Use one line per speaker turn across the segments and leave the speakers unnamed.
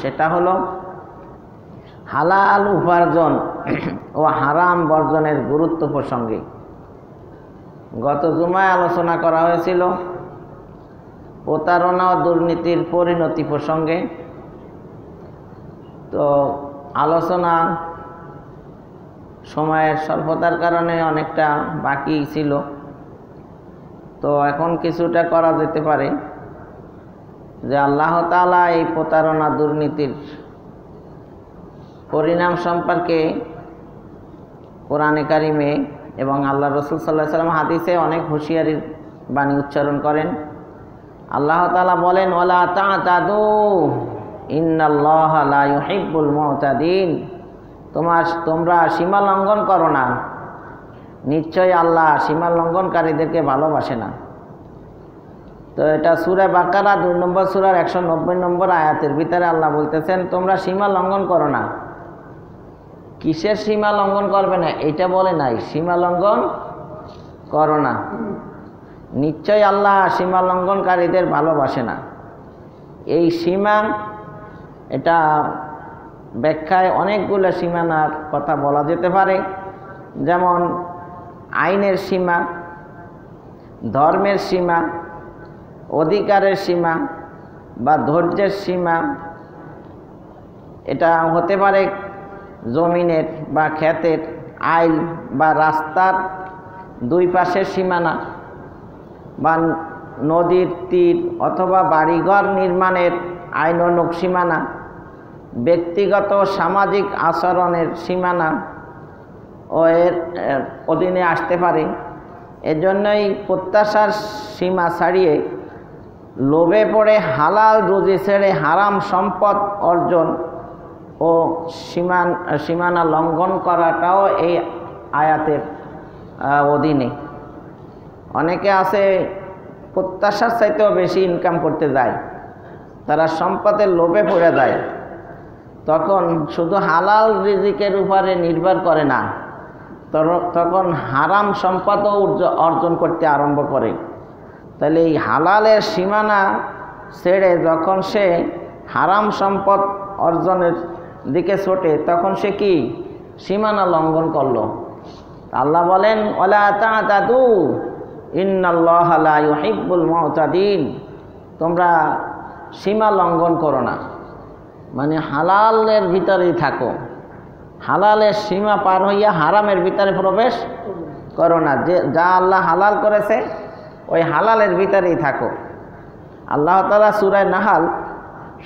সেটা হলো হালাল উপার্জন ও হারাম বর্জনের গুরুত্ব প্রসঙ্গে গত জুমায় আলোচনা করা হয়েছিল প্রতারণা ও দুর্নীতির পরিণতি প্রসঙ্গে। তো আলোচনা সময়ের স্বল্পতার কারণে অনেকটা বাকি ছিল, তো এখন কিছুটা করা যেতে পারে। যে আল্লাহ তাআলা এই প্রতারণা দুর্নীতির পরিণাম সম্পর্কে কোরআনে কারিমে এবং আল্লাহ রসুল সাল্লাল্লাহু আলাইহি ওয়াসাল্লাম হাদিসে অনেক হুঁশিয়ারির বাণী উচ্চারণ করেন। আল্লাহ তাআলা বলেন, ওয়ালা তা'তাদু ইন্নাল্লাহা লা ইউহিব্বুল মু'তাদিন, তোমরা সীমা লঙ্ঘন করো না, নিশ্চয়ই আল্লাহ সীমা লঙ্ঘনকারীদেরকে ভালোবাসে না। তো এটা সূরা বাকারা 2 নম্বর সূরার 190 নম্বর আয়াতের ভিতরে আল্লাহ বলতেছেন তোমরা সীমা লঙ্ঘন করো না। কিসের সীমা লঙ্ঘন করবে না এটা বলে নাই, সীমা লঙ্ঘন করো না, নিশ্চয়ই আল্লাহ সীমা লঙ্ঘনকারীদের ভালোবাসে না। এই সীমা, এটা ব্যাখ্যায় অনেকগুলো সীমানার কথা বলা যেতে পারে, যেমন আইনের সীমা, ধর্মের সীমা, অধিকারের সীমা বা ধৈর্যের সীমা। এটা হতে পারে জমিনের বা ক্ষেতের আইল বা রাস্তার দুই পাশের সীমানা, বা নদীর তীর অথবা বাড়িঘর নির্মাণের আইন অনুক সীমানা, ব্যক্তিগত সামাজিক আচরণের সীমানা ও এর অধীনে আসতে পারে। এজন্যই প্রত্যাশার সীমা ছাড়িয়ে লোভে পড়ে হালাল রুজি ছেড়ে হারাম সম্পদ অর্জন ও সীমানা লঙ্ঘন করাটাও এই আয়াতের অধীনে। অনেকে আছে প্রত্যাশার চাইতেও বেশি ইনকাম করতে যায়, তারা সম্পদের লোভে পড়ে যায়, তখন শুধু হালাল রিজিকের উপরে নির্ভর করে না, তখন হারাম সম্পদও অর্জন করতে আরম্ভ করে। তাহলে এই হালালের সীমানা ছেড়ে যখন সে হারাম সম্পদ অর্জনের দিকে ছোটে, তখন সে কি সীমানা লঙ্ঘন করলো। আল্লাহ বলেন, ওয়ালা তা'তাদু ইন্নাল্লাহা লা ইউহিব্বুল মু'তাদিন, তোমরা সীমা লঙ্ঘন করো না, মানে হালালের ভিতরেই থাকো, হালালের সীমা পার হইয়া হারামের ভিতরে প্রবেশ করো না। যা আল্লাহ হালাল করেছে ওই হালালের ভিতরেই থাকো। আল্লাহ তাআলা সূরা নাহাল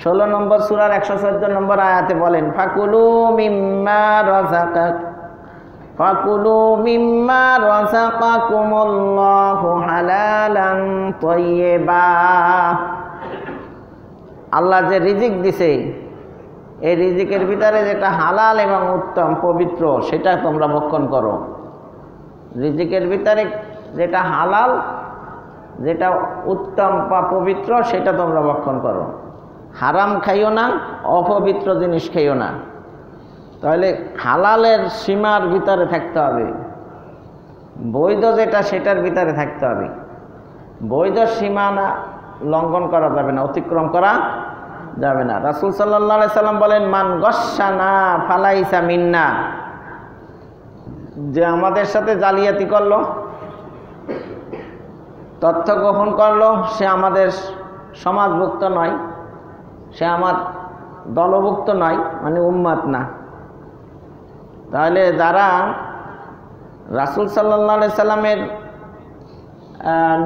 16 নম্বর সূরার 114 নম্বর আয়াতে বলেন, ফাকুলু মিম্মা রাযাকাকুমুল্লাহু হালালান তাইয়্যিবা। আল্লাহ যে রিজিক দিছে, এই রিজিকের ভিতরে যেটা হালাল এবং উত্তম পবিত্র সেটা তোমরা ভক্ষণ করো। রিজিকের ভিতরে যেটা হালাল, যেটা উত্তম বা পবিত্র সেটা তোমরা ভক্ষণ করো। হারাম খাইও না, অপবিত্র জিনিস খাইও না। তাহলে হালালের সীমার ভিতরে থাকতে হবে, বৈধ যেটা সেটার ভিতরে থাকতে হবে। বৈধ সীমানা লঙ্ঘন করা যাবে না, অতিক্রম করা যাবে না। রাসূল সাল্লাল্লাহু আলাইহি সাল্লাম বলেন, মান গশ্বানা ফালাইসা মিন্না, যে আমাদের সাথে জালিয়াতি করলো, তথ্য গোপন করলো, সে আমাদের সমাজভুক্ত নয়, সে আমার দলভুক্ত নয়, মানে উম্মত না। তাহলে যারা রাসূল সাল্লাল্লাহু আলাইহি সাল্লামের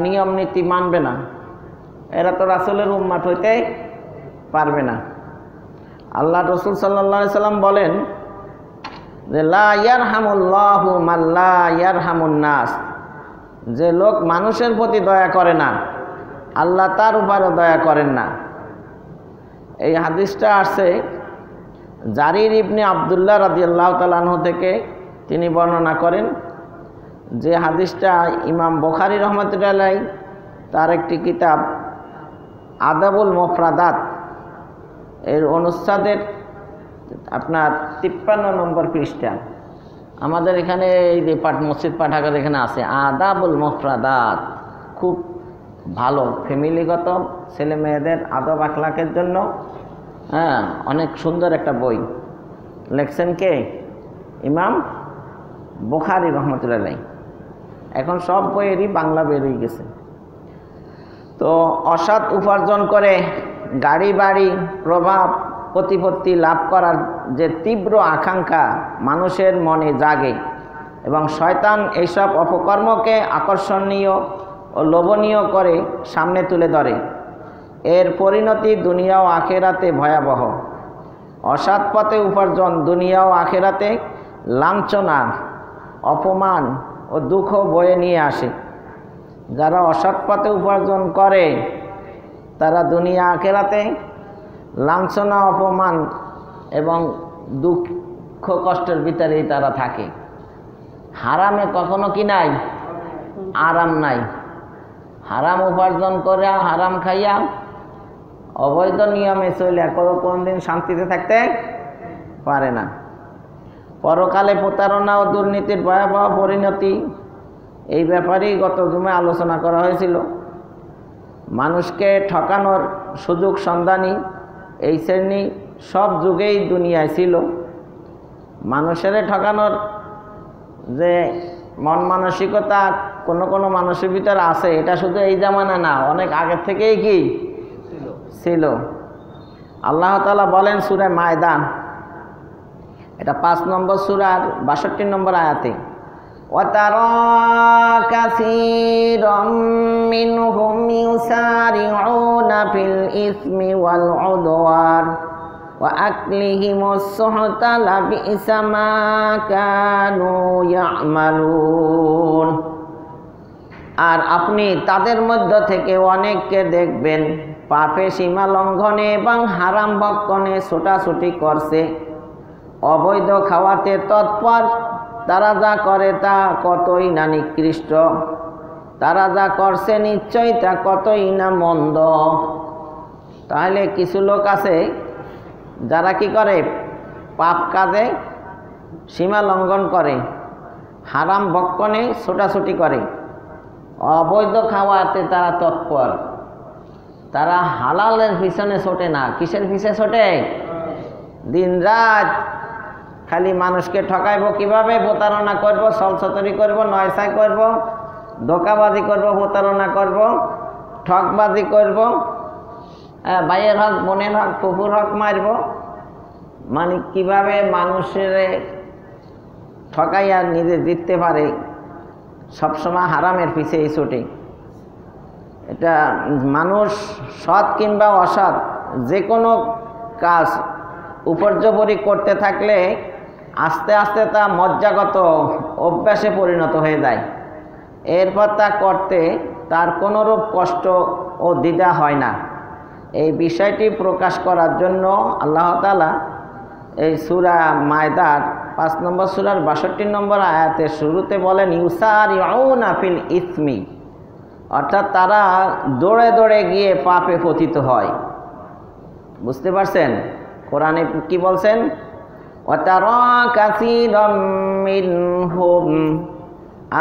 নিয়ম নীতি মানবে না, এরা তো রাসূলের উম্মত হইতে পারবে না। আল্লাহ রসুল সাল্লাল্লাহু আলাইহি সাল্লাম বলেন যে লা ইয়ারহামুল্লাহু মান লা ইয়ারহামুন নাস, যে লোক মানুষের প্রতি দয়া করে না, আল্লাহ তার উপরে দয়া করেন না। এই হাদিসটা আসছে জারির ইবনে আব্দুল্লাহ রাদিয়াল্লাহু তাআলা আনহু থেকে। তিনি বর্ণনা করেন যে হাদিসটা ইমাম বুখারী রাহমাতুল্লাহি আলাইহি তার একটি কিতাব আদাবুল মুফরাদাত এর অনুচ্ছেদের আপনার 53 নম্বর পৃষ্ঠা। আমাদের এখানে এই যে মসজিদ পাঠাগার এখানে আছে আদাবুল মুফরাদাত, খুব ভালো ফ্যামিলিগত ছেলে মেয়েদের আদব আখলাকের জন্য হ্যাঁ, অনেক সুন্দর একটা বই লেখছেন কে? ইমাম বুখারী রহমতুল্লাহ আলাইহি। এখন সব বইয়েরই বাংলা বেরিয়ে গেছে। তো অসৎ উপার্জন করে গাড়ি বাড়ি প্রভাব প্রতিপত্তি লাভ করার যে তীব্র আকাঙ্ক্ষা মানুষের মনে জাগে এবং শয়তান এইসব অপকর্মকে আকর্ষণীয় ও লোভনীয় করে সামনে তুলে ধরে। এর পরিণতি দুনিয়া ও আখেরাতে ভয়াবহ। অসৎ পথে উপার্জন দুনিয়া ও আখেরাতে লাঞ্ছনা, অপমান ও দুঃখ বয়ে নিয়ে আসে। যারা অসৎ পথে উপার্জন করে তারা দুনিয়া আখেরাতে লাঞ্ছনা, অপমান এবং দুঃখ কষ্টের ভিতরেই তারা থাকে। হারামে কখনো কি নাই? আরাম নাই। হারাম উপার্জন করে হারাম খাইয়া অবৈধ নিয়মে চলে কোনদিন শান্তিতে থাকতে পারে না। পরকালে প্রতারণা ও দুর্নীতির ভয়াবহ পরিণতি, এই ব্যাপারেই গত জুমে আলোচনা করা হয়েছিল। মানুষকে ঠকানোর সুযোগ সন্ধানী এই শ্রেণী সব যুগেই দুনিয়ায় ছিল। মানুষের ঠকানোর যে মন মানসিকতা কোনো মানুষের ভিতরে আছে, এটা শুধু এই জামানা না, অনেক আগের থেকেই কি ছিল। আল্লাহ তাআলা বলেন সূরা মায়দা, এটা 5 নম্বর সূরার 62 নম্বর আয়াতে, وَتَرَى كَثِيرًا مِّنْهُمْ يُسَارِعُونَ فِي الْإِثْمِ وَالْعُدْوَانِ وَأَكْلِهِمُ السُّحْتَ لَبِئْسَ مَا كَانُوا يَعْمَلُونَ। আর আপনি তাদের মধ্য থেকে অনেককে দেখবেন পাপে সীমা লঙ্ঘনে এবং হারাম ভক্ষণে ছোটাছুটি করছে, অবৈধ খাওয়াতে তৎপর। তারা যা করে তা কতই না নিকৃষ্ট, তারা যা করছে নিশ্চয়ই তা কতই না মন্দ। তাহলে কিছু লোক আছে যারা কি করে? পাপ কাজে সীমা লঙ্ঘন করে, হারাম ভক্ষণে ছোটাছুটি করে, অবৈধ খাওয়াতে তারা তৎপর। তারা হালালের পিছনে ছোটে না। কিসের পিছনে ছোটে? দিন রাত খালি মানুষকে ঠকাইব, কিভাবে প্রতারণা করব, ছলছতরি করব, নয়ছাই করব, ধোকাবাজি করব, প্রতারণা করব, ঠকবাজি করব, ভাইয়ের হক, বোনের হক, ফুফুর হক মারব। মানে কিভাবে মানুষের ঠকাইয়া নিজে জিততে পারে, সবসময় হারামের পিছেই ছোটে। এটা মানুষ সৎ কিংবা অসৎ যে কোনো কাজ উপর্যপরি করতে থাকলে আস্তে আস্তে তা মজ্জাগত অভ্যাসে পরিণত হয়ে যায়। এরপর তা করতে তার কোনোরূপ কষ্ট ও দ্বিধা হয় না। এই বিষয়টি প্রকাশ করার জন্য আল্লাহ তাআলা এই সূরা মায়দার 5 নম্বর সূরার 62 নম্বর আয়াতের শুরুতে বলেন ইউসারিউনা ফিল ইসমি, অর্থাৎ তারা দৌড়ে দৌড়ে গিয়ে পাপে পতিত হয়। বুঝতে পারছেন? কোরআনে কি বলছেন? ওয়াতারা কাসীরাম মিনহুম,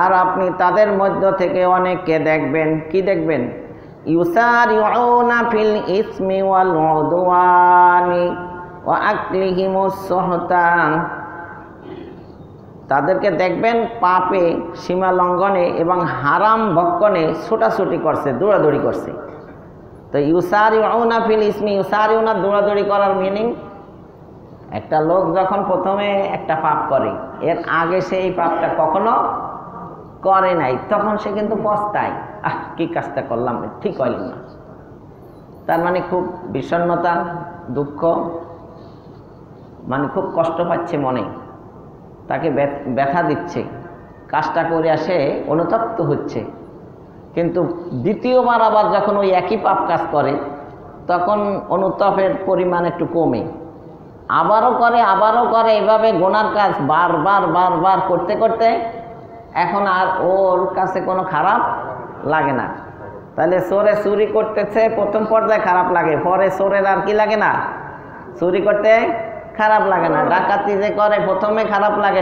আর আপনি তাদের মধ্য থেকে অনেককে দেখবেন। কি দেখবেন? ইউসারিউনা ফিল ইসমি ওয়াল উদওয়ানি ওয়া আকলিহিমুস সুহতা, তাদেরকে দেখবেন পাপে সীমা লঙ্ঘনে এবং হারাম ভক্ষণে ছোটাছুটি করছে, দৌড়াদৌড়ি করছে। তো ইউসারিউনা ফিল ইসমি, ইউসারিউনা দৌড়াদৌড়ি করার মিনিং, একটা লোক যখন প্রথমে একটা পাপ করে, এর আগে সে এই পাপটা কখনো করে নাই, তখন সে কিন্তু পস্তায়, কি কাজটা করলাম, ঠিক হইল না। তার মানে খুব বিষণ্ণতা, দুঃখ, মানে খুব কষ্ট পাচ্ছে মনে, তাকে ব্যথা দিচ্ছে, কাজটা করে আসে অনুতপ্ত হচ্ছে। কিন্তু দ্বিতীয়বার আবার যখন ওই একই পাপ কাজ করে, তখন অনুতাপের পরিমাণ একটু কমে, আবারও করে, এভাবে গুনার কাজ বারবার করতে করতে এখন আর ওর কাছে কোনো খারাপ লাগে না। তাহলে চোরে চুরি করতেছে, প্রথম পর্যায়ে খারাপ লাগে, পরে চোরের আর কি লাগে না, চুরি করতে খারাপ লাগে না। ডাকাতি যে করে প্রথমে খারাপ লাগে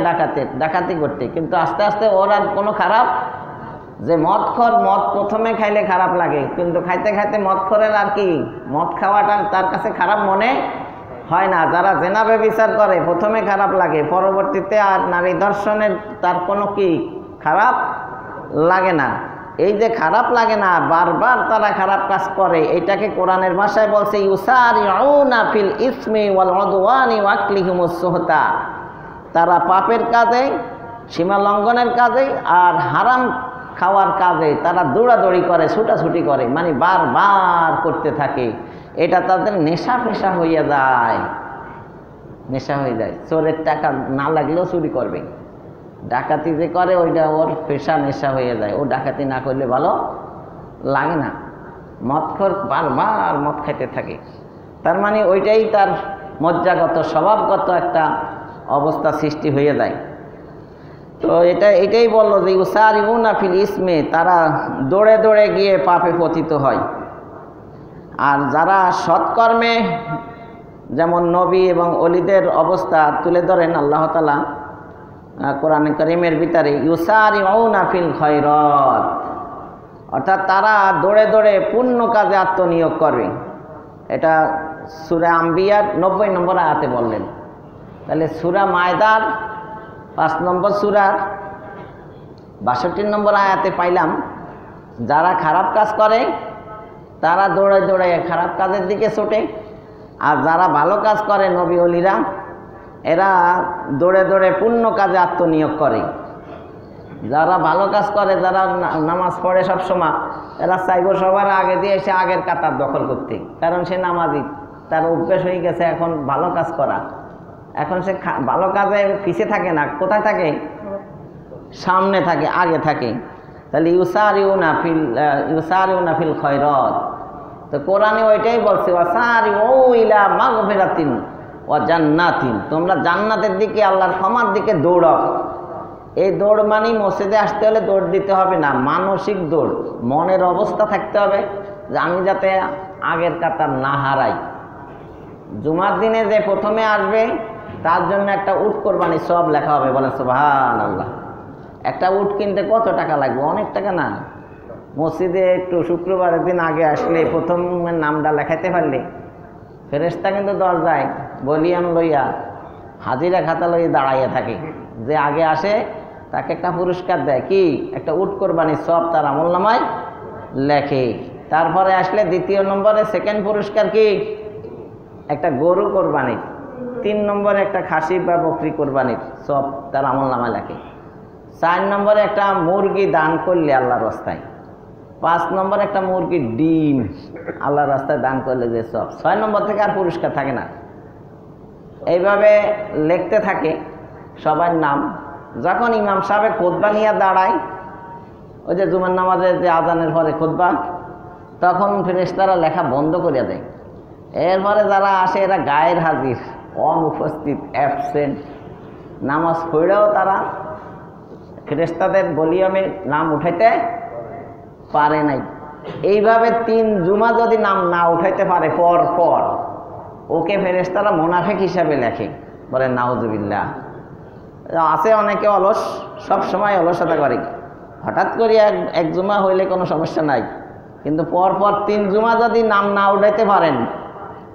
ডাকাতি করতে, কিন্তু আস্তে আস্তে ওর আর কোনো খারাপ, যে মদ প্রথমে খাইলে খারাপ লাগে, কিন্তু খাইতে খাইতে মদ খোরের আর কি, মদ খাওয়াটা তার কাছে খারাপ মনে হয় না। যারা জেনা ব্যভিচার করে প্রথমে খারাপ লাগে, পরবর্তীতে আর নারী দর্শনের তার কোনো কি খারাপ লাগে না। এই যে খারাপ লাগে না, বারবার তারা খারাপ কাজ করে, এটাকে কোরআনের ভাষায় বলছে ইউসারিউনা ফিল ইসমি ওয়াল উদওয়ানি ওয়া আকলিহিমুস সুহতা। তারা পাপের কাজে, সীমা লঙ্ঘনের কাজে আর হারাম খাওয়ার কাজে তারা দৌড়াদৌড়ি করে, ছুটাছুটি করে, মানে বারবার করতে থাকে। এটা তাদের নেশা পেশা হইয়া যায়, নেশা হয়ে যায়। চোরের টাকা না লাগলেও চুরি করবে, ডাকাতি যে করে ওইটা ওর পেশা, নেশা হয়ে যায়। ও ডাকাতি না করলে ভালো লাগে না। মদখোর বারবার মদ খাইতে থাকে, তার মানে ওইটাই তার মজ্জাগত স্বভাবগত একটা অবস্থা সৃষ্টি হয়ে যায়। তো এটাই বললো যে ইউসারিউনা ফিল ইসমে, তারা দৌড়ে দৌড়ে গিয়ে পাপে পতিত হয়। আর যারা সৎকর্মে, যেমন নবী এবং অলিদের অবস্থা তুলে ধরেন আল্লাহ তাআলা কোরআনে কারীমের ভিতরে, ইউসারিউনা ফিল খায়রাত, অর্থাৎ তারা দৌড়ে দৌড়ে পুণ্য কাজে আত্মনিয়োগ করবে। এটা সূরা আম্বিয়ার 90 নম্বর আয়াতে বললেন। তাহলে সূরা মায়দার 5 নম্বর সূরার 62 নম্বর আয়াতে পাইলাম যারা খারাপ কাজ করে তারা দৌড়ে দৌড়ে খারাপ কাজের দিকে ছোটে, আর যারা ভালো কাজ করে নবী ওলিরা এরা দৌড়ে দৌড়ে পুণ্য কাজে আত্মনিয়োগ করে। যারা ভালো কাজ করে, যারা নামাজ পড়ে সবসময়, এরা চাইব সবার আগে দিয়ে এসে আগের কাতার দখল করতে, কারণ সে নামাজি, তার অভ্যেস হয়ে গেছে এখন ভালো কাজ করা। এখন সে ভালো কাজে পিছে থাকে না, কোথায় থাকে? সামনে থাকে, আগে থাকে। তাহলে ইউসারিউনা ফিল খায়রাত। তো কোরআনে ওইটাই বলছে ওয়াসারিউ ইলা মাগফিরাতিন ওয়া জান্নাতিন, তোমরা জান্নাতের দিকে, আল্লাহর ক্ষমার দিকে দৌড়াও। এই দৌড় মানে মসজিদে আসতে হলে দৌড় দিতে হবে না, মানসিক দৌড়, মনের অবস্থা থাকতে হবে যে আমি যাতে আগের কাতার না হারাই। জুমার দিনে যে প্রথমে আসবে তার জন্য একটা উট কোরবানি সব লেখা হবে, বলে সুবহানাল্লাহ। একটা উট কিনতে কত টাকা লাগবে? অনেক টাকা না? মসজিদে একটু শুক্রবারের দিন আগে আসলে প্রথমের নামটা লেখাইতে পারলে ফেরেশতা কিন্তু দরজায় বলিয়ান লইয়া হাজিরা খাতা লইয়া দাঁড়াইয়া থাকে, যে আগে আসে তাকে একটা পুরস্কার দেয়, কি একটা উট কোরবানি সব তার আমলনামায় লেখে। তারপরে আসলে দ্বিতীয় নম্বরে সেকেন্ড পুরস্কার কি? একটা গরু কোরবানি। 3 নম্বরে একটা খাসি বা বকরি কোরবানির সব তার আমলনামায় লেখে। 4 নম্বরে একটা মুরগি দান করলে আল্লাহর রাস্তায়। 5 নম্বরে একটা মুরগির ডিম আল্লাহর রাস্তায় দান করলে যে সব। 6 নম্বর থেকে আর পুরস্কার থাকে না। এইভাবে লিখতে থাকে সবার নাম। যখন ইমাম সাহেব খুতবা নিয়ে দাঁড়ায়, ওই যে জুমার নামাজের যে আজানের পরে খুতবা, তখন ফেরেশতারা লেখা বন্ধ করে দেয়। এরপরে যারা আসে এরা গায়ের হাজির, অনুপস্থিত, অ্যাবসেন্ট। নামাজ পড়েও তারা ফেরেশতাদের ভলিউমে নাম উঠাইতে পারে নাই। এইভাবে 3 জুমা যদি নাম না উঠাইতে পারে পর পর, ওকে ফেরেশতারা মুনাফিক হিসাবে লেখে, বলে নাউজুবিল্লাহ। আছে অনেকে অলস, সব সময় অলসতা করে, হঠাৎ করে এক জুমা হইলে কোনো সমস্যা নাই, কিন্তু পর পর 3 জুমা যদি নাম না উঠাইতে পারেন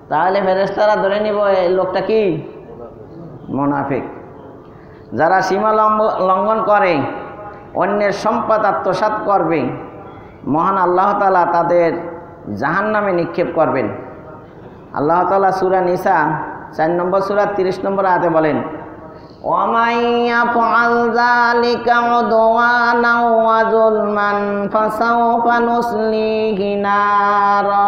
তাহলে ফেরেশতারা ধরে নিব এই লোকটা কি মুনাফিক। যারা সীমা লঙ্ঘন করে, অন্যের সম্পদ আত্মসাৎ করবে, মহান আল্লাহ তাআলা তাদের জাহান্নামে নিক্ষেপ করবেন। আল্লাহ তাআলা সূরা নিসা 4 নম্বর সূরা 30 নম্বর আয়াতে বলেন, ওয়ামান ইয়াফআল যালিকা উদওয়ানা ওয়া যুলমান ফাসাওফা নুসলিহি নারা।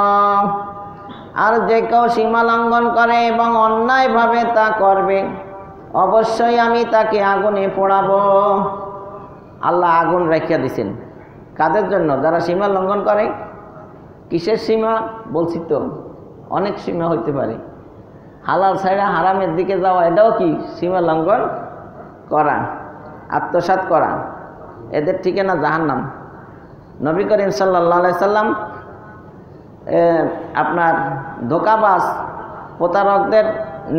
আর যে কেউ সীমা লঙ্ঘন করে এবং অন্যায়ভাবে তা করবে, অবশ্যই আমি তাকে আগুনে পোড়াবো। আল্লাহ আগুন রাখিয়া দিছেন কাদের জন্য? যারা সীমা লঙ্ঘন করে। কিসের সীমা বলছি তো, অনেক সীমা হইতে পারে। হালাল ছাইড়া হারামের দিকে যাওয়া, এটাও কি সীমা লঙ্ঘন করা, আত্মসাৎ করা। এদের ঠিকানা জাহান্নাম। নবী করিম সাল্লাল্লাহু আলাইহি সাল্লাম আপনার ধোঁকাবাজ প্রতারকদের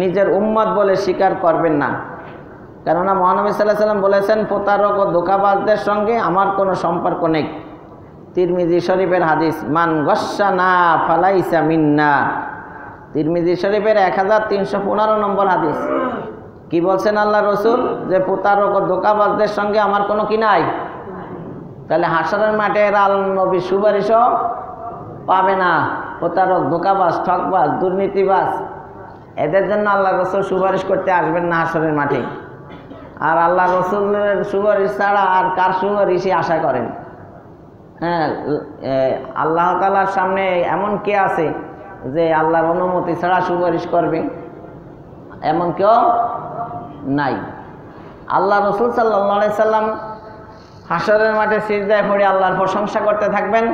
নিজের উম্মত বলে স্বীকার করবেন না, কেননা মহানবী সাল্লাল্লাহু আলাইহি সাল্লাম বলেছেন প্রতারক ও ধোঁকাবাজদের সঙ্গে আমার কোনো সম্পর্ক নেই। তিরমিজি শরীফের হাদিস, মান গশ্শানা ফালাইসা মিন্না, তিরমিজি শরীফের 1315 নম্বর হাদিস। কি বলছেন আল্লাহ রসুল? যে প্রতারক ও ধোঁকাবাজদের সঙ্গে আমার কোনো কি নাই। তাহলে হাসরের মাঠে এরা আল্লাহর নবীর সুপারিশও পাবে না। প্রতারক, ধোঁকাবাজ, ঠকবাজ, দুর্নীতিবাজ, এদের জন্য আল্লাহ রসুল সুপারিশ করতে আসবেন না হাসরের মাঠে। আর আল্লাহ রসুলের সুপারিশ ছাড়া আর কার সুপারিশই আশা করেন? হ্যাঁ, আল্লাহ তাআলার সামনে এমন কে আছে যে আল্লাহর অনুমতি ছাড়া সুপারিশ করবে? এমন কেউ নাই। আল্লাহ রসুল সাল্লাল্লাহু আলাইহি সাল্লাম হাসরের মাঠে সিজদায় পড়ে আল্লাহর প্রশংসা করতে থাকবেন।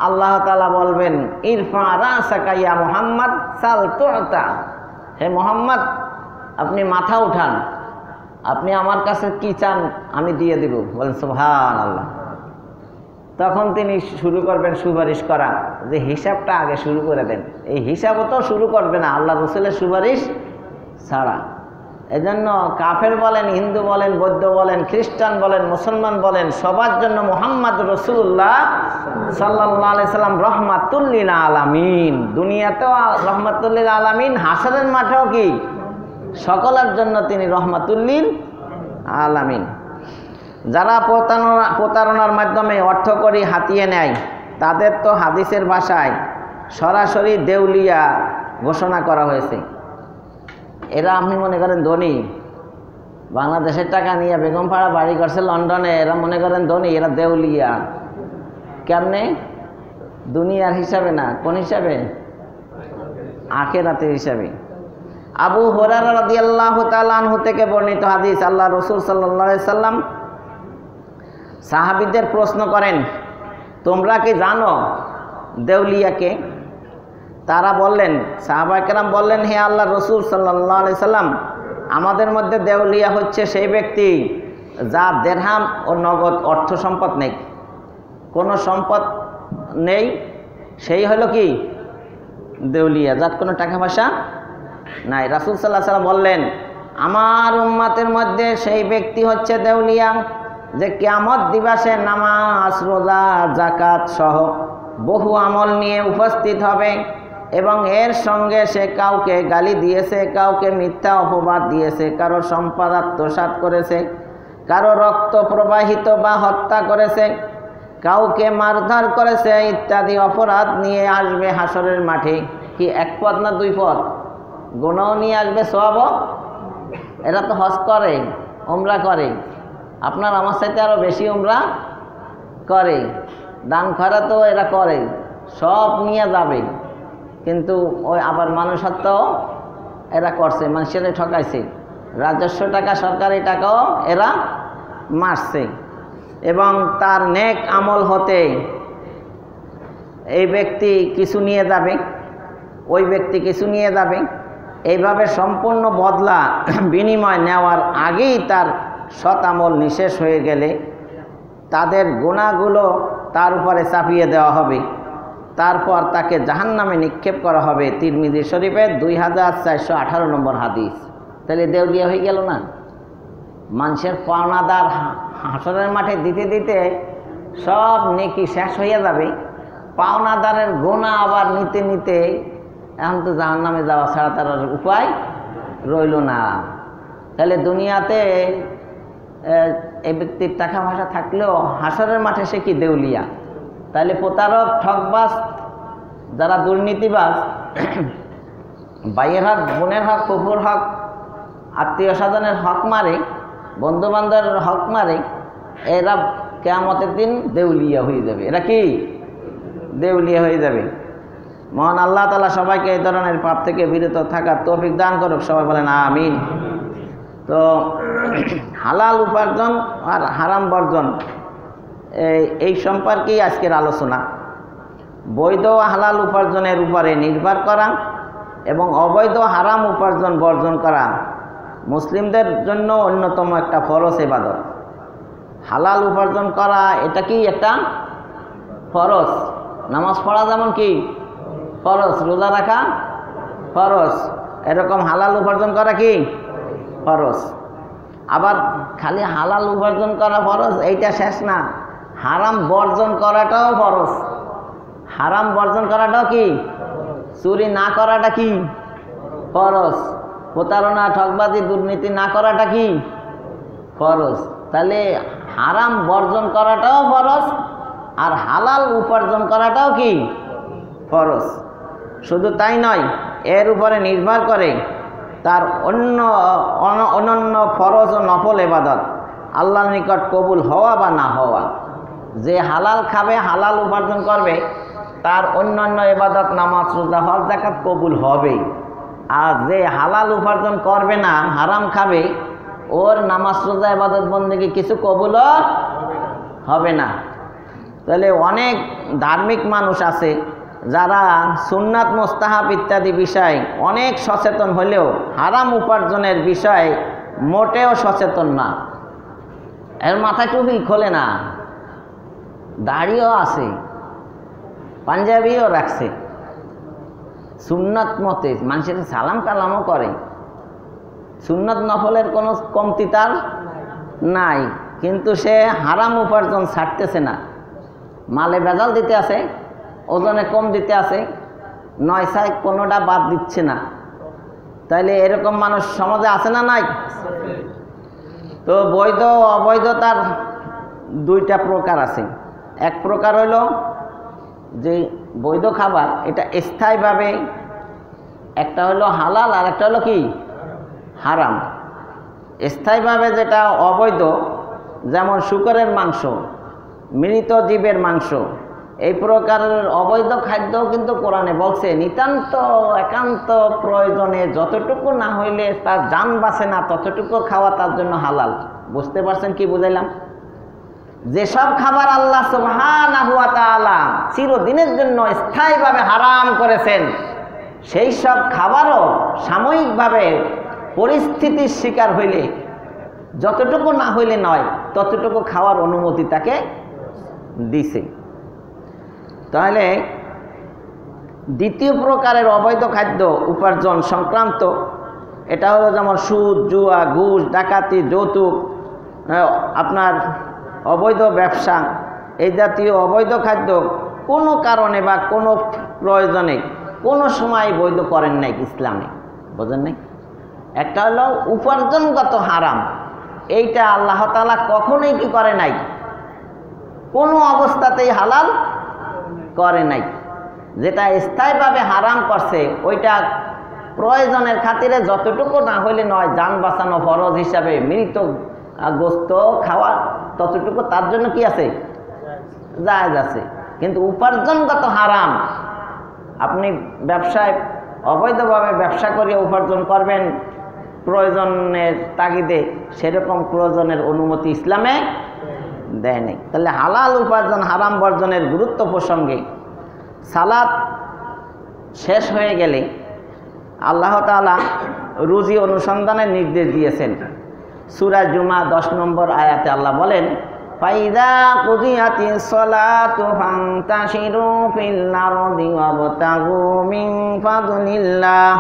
আল্লাহ তাআলা বলবেন, ইরফা রাসাকা ইয়া মুহাম্মদ সাল তুতা। হে মুহাম্মদ, আপনি মাথা উঠান, আপনি আমার কাছে কি চান আমি দিয়ে দেব। বলেন সুবহানাল্লাহ। তখন তিনি শুরু করবেন সুপারিশ করা, যে হিসাবটা আগে শুরু করে দেন। এই হিসাবও তো শুরু করবে না আল্লাহ রসুলের সুপারিশ ছাড়া। এজন্য কাফের বলেন, হিন্দু বলেন, বৌদ্ধ বলেন, খ্রিস্টান বলেন, মুসলমান বলেন, সবার জন্য মুহাম্মদ রাসূলুল্লাহ সাল্লাল্লাহু আলাইহি সাল্লাম রহমাতুল লিল আলামিন। দুনিয়াতেও রহমাতুল লিল আলামিন, হাসরের মাঠেও কি সকলের জন্য তিনি রহমাতুল লিল আলামিন। যারা প্রতারণার মাধ্যমে অর্থ করি হাতিয়ে নেয়, তাদের তো হাদিসের ভাষায় সরাসরি দেউলিয়া ঘোষণা করা হয়েছে। এরা আপনি মনে করেন ধনী, বাংলাদেশের টাকা নিয়ে বেগমপাড়া বাড়ি করছে লন্ডনে, এরা মনে করেন ধনী, এরা দেউলিয়া। কেমনে? দুনিয়ার হিসাবে না, কোন হিসাবে? আখিরাতের হিসাবে। আবু হুরায়রা রাদিয়াল্লাহু তাআলা আনহু থেকে বর্ণিত হাদিস, আল্লাহ রাসূল সাল্লাল্লাহু আলাইহি সাল্লাম সাহাবীদের প্রশ্ন করেন, তোমরা কি জানো দেউলিয়াকে? তারা বললেন, সাহাবায়ে কেরাম বললেন, হে আল্লাহ রসুল সাল্লাল্লাহু আলাইহি সাল্লাম, আমাদের মধ্যে দেউলিয়া হচ্ছে সেই ব্যক্তি যার দেরহাম ও নগদ অর্থ সম্পদ নেই, কোনো সম্পদ নেই, সেই হলো কি দেউলিয়া, যার কোনো টাকা পয়সা নাই। রাসূল সাল্লাল্লাহু আলাইহি সাল্লাম বললেন, আমার উম্মতের মধ্যে সেই ব্যক্তি হচ্ছে দেউলিয়া যে কিয়ামত দিবসে নামাজ, রোজা, যাকাত সহ বহু আমল নিয়ে উপস্থিত হবে এবং এর সঙ্গে সে কাউকে গালি দিয়েছে, কাউকে মিথ্যা অপবাদ দিয়েছে, কারো সম্পদ আত্মসাৎ করেছে, কারো রক্ত প্রবাহিত বা হত্যা করেছে, কাউকে মারধর করেছে ইত্যাদি অপরাধ নিয়ে আসবে হাসরের মাঠে। কি এক পদ না দুই পদ? গুনাহ নিয়ে আসবে, সওয়াবও। এরা তো হজ করে, উমরা করে, আপনার আমার সাথে আরও বেশি উমরা করে, দান খয়রাতও এরা করে, সব নিয়ে যাবে। কিন্তু ওই আবার মানুষত্বও এরা করছে, মানুষের ঠকাইছে, রাজস্ব টাকা, সরকারি টাকাও এরা মারছে। এবং তার নেক আমল হতে এই ব্যক্তি কিছু নিয়ে যাবে, ওই ব্যক্তি কিছু নিয়ে যাবে। এইভাবে সম্পূর্ণ বদলা বিনিময় নেওয়ার আগেই তার সৎ আমল নিঃশেষ হয়ে গেলে তাদের গুনাহগুলো তার উপরে চাপিয়ে দেওয়া হবে, তারপর তাকে জাহান্নামে নিক্ষেপ করা হবে। তিরমিজি শরীফের 2418 নম্বর হাদিস। তাহলে দেউলিয়া হয়ে গেল না? মানুষের পাওনাদার হাসরের মাঠে দিতে দিতে সব নেকি শেষ হয়ে যাবে, পাওনাদারের গুনাহ আবার নিতে নিতে এখন তো জাহান্নামে যাওয়া ছাড়া তার উপায় রইল না। তাহলে দুনিয়াতে এই ব্যক্তির টাকা পয়সা থাকলেও হাসরের মাঠে সে কি দেউলিয়া? তাহলে প্রতারক, ঠকবাজ, যারা দুর্নীতিবাজ, ভাইয়ের হক, বোনের হক, কুকুর হক, আত্মীয় স্বজনের হক মারে, বন্ধু বান্ধবের হক মারে, এরা কিয়ামতের দিন দেউলিয়া হয়ে যাবে। এরা কি দেউলিয়া হয়ে যাবে। মহান আল্লাহ তাআলা সবাইকে এই ধরনের পাপ থেকে বিরত থাকার তৌফিক দান করুক, সবাই বলেন আমিন। তো হালাল উপার্জন আর হারাম বর্জন, এই সম্পর্কেই আজকের আলোচনা। বৈধ হালাল উপার্জনের উপরে নির্ভর করা এবং অবৈধ হারাম উপার্জন বর্জন করা মুসলিমদের জন্য অন্যতম একটা ফরজ ইবাদত। হালাল উপার্জন করা এটা কি একটা ফরজ। নামাজ পড়া যেমন কি ফরজ, রোজা রাখা ফরজ, এরকম হালাল উপার্জন করা কি ফরজ। আবার খালি হালাল উপার্জন করা ফরজ এইটা শেষ না, হারাম বর্জন করাটাও ফরজ। হারাম বর্জন করাটাও কি চুরি না করাটা কি ফরজ, প্রতারণা ঠকবাজি দুর্নীতি না করাটা কি ফরজ। তাহলে হারাম বর্জন করাটাও ফরজ, আর হালাল উপার্জন করাটাও কি ফরজ। শুধু তাই নয়, এর উপরে নির্ভর করে তার অন্যান্য ফরজ ও নফল ইবাদত আল্লাহর নিকট কবুল হওয়া বা না হওয়া। যে হালাল খাবে, হালাল উপার্জন করবে, তার অন্যান্য ইবাদত, নামাজ, রোজা, হজ, যাকাত কবুল হবে। আর যে হালাল উপার্জন করবে না, হারাম খাবে, ওর নামাজ, রোজা, ইবাদত, বন্দেগী কিছু কবুল হবে না। তাহলে অনেক ধার্মিক মানুষ আছে যারা সুন্নাত, মুস্তাহাব ইত্যাদি বিষয় অনেক সচেতন হলেও হারাম উপার্জনের বিষয়ে মোটেও সচেতন না। এর মাথায় টুপি খোলে না, দাড়িও আছে, পাঞ্জাবিও রাখছে, সুন্নাত মতে মানুষের সালাম কালামও করে, সুন্নাত নফলের কোনো কমতি তার নাই, কিন্তু সে হারাম উপার্জন ছাড়তেছে না। মালে ভেজাল দিতে আছে, ওজনে কম দিতে আছে, 9 কোনোটা বাদ দিচ্ছে না। তাইলে এরকম মানুষ সমাজে আছে না নাই? তো বৈধ অবৈধ তার দুইটা প্রকার আছে। এক প্রকার হইল যে বৈধ খাবার, এটা স্থায়ীভাবে, একটা হলো হালাল আর একটা হলো কি হারাম। স্থায়ীভাবে যেটা অবৈধ, যেমন শূকরের মাংস, মৃত জীবের মাংস, এই প্রকারের অবৈধ খাদ্যও কিন্তু কোরআনে বলছে নিতান্ত একান্ত প্রয়োজনে, যতটুকু না হইলে তার জান বাঁচে না ততটুকু খাওয়া তার জন্য হালাল। বুঝতে পারছেন কি বুঝাইলাম? যেসব খাবার আল্লাহ সুবহানাহু ওয়া তাআলা চিরদিনের জন্য স্থায়ীভাবে হারাম করেছেন, সেই সব খাবারও সাময়িকভাবে পরিস্থিতির শিকার হইলে, যতটুকু না হইলে নয় ততটুকু খাওয়ার অনুমতি তাকে দিছে। তাহলে দ্বিতীয় প্রকারের অবৈধ খাদ্য উপার্জন সংক্রান্ত, এটা হলো যেমন সুদ, জুয়া, ঘুষ, ডাকাতি, যৌতুক, আপনার অবৈধ ব্যবসা, এই জাতীয় অবৈধ খাদ্য কোনো কারণে বা কোনো প্রয়োজনে কোনো সময় বৈধ করেন নাই ইসলামে, বোঝেন নাই? একটা হলো উপার্জনগত হারাম, এইটা আল্লাহ তাআলা কখনোই কি করে নাই, কোনো অবস্থাতেই হালাল করে নাই। যেটা স্থায়ীভাবে হারাম করছে ওইটা প্রয়োজনের খাতিরে যতটুকু না হইলে নয়, যান বাঁচানো ফরজ হিসাবে মৃত গোস্ত খাওয়া, ততটুকু তার জন্য কি আছে, জায়েজ আছে। কিন্তু উপার্জনগত হারাম, আপনি ব্যবসায় অবৈধভাবে ব্যবসা করিয়ে উপার্জন করবেন প্রয়োজনের তাগিদে, সেরকম প্রয়োজনের অনুমতি ইসলামে দেয় নাই। তাহলে হালাল উপার্জন হারাম বর্জনের গুরুত্ব প্রসঙ্গে সালাত শেষ হয়ে গেলে আল্লাহ তাআলা রুজি অনুসন্ধানের নির্দেশ দিয়েছেন। সূরা জুমা 10 নম্বর আয়াতে আল্লাহ বলেন, ফাইদা কুদিয়াতিস সালাতু ফান্তাশিরু ফিল আরদি ওয়াবতাগু মিন ফাদলিল্লাহ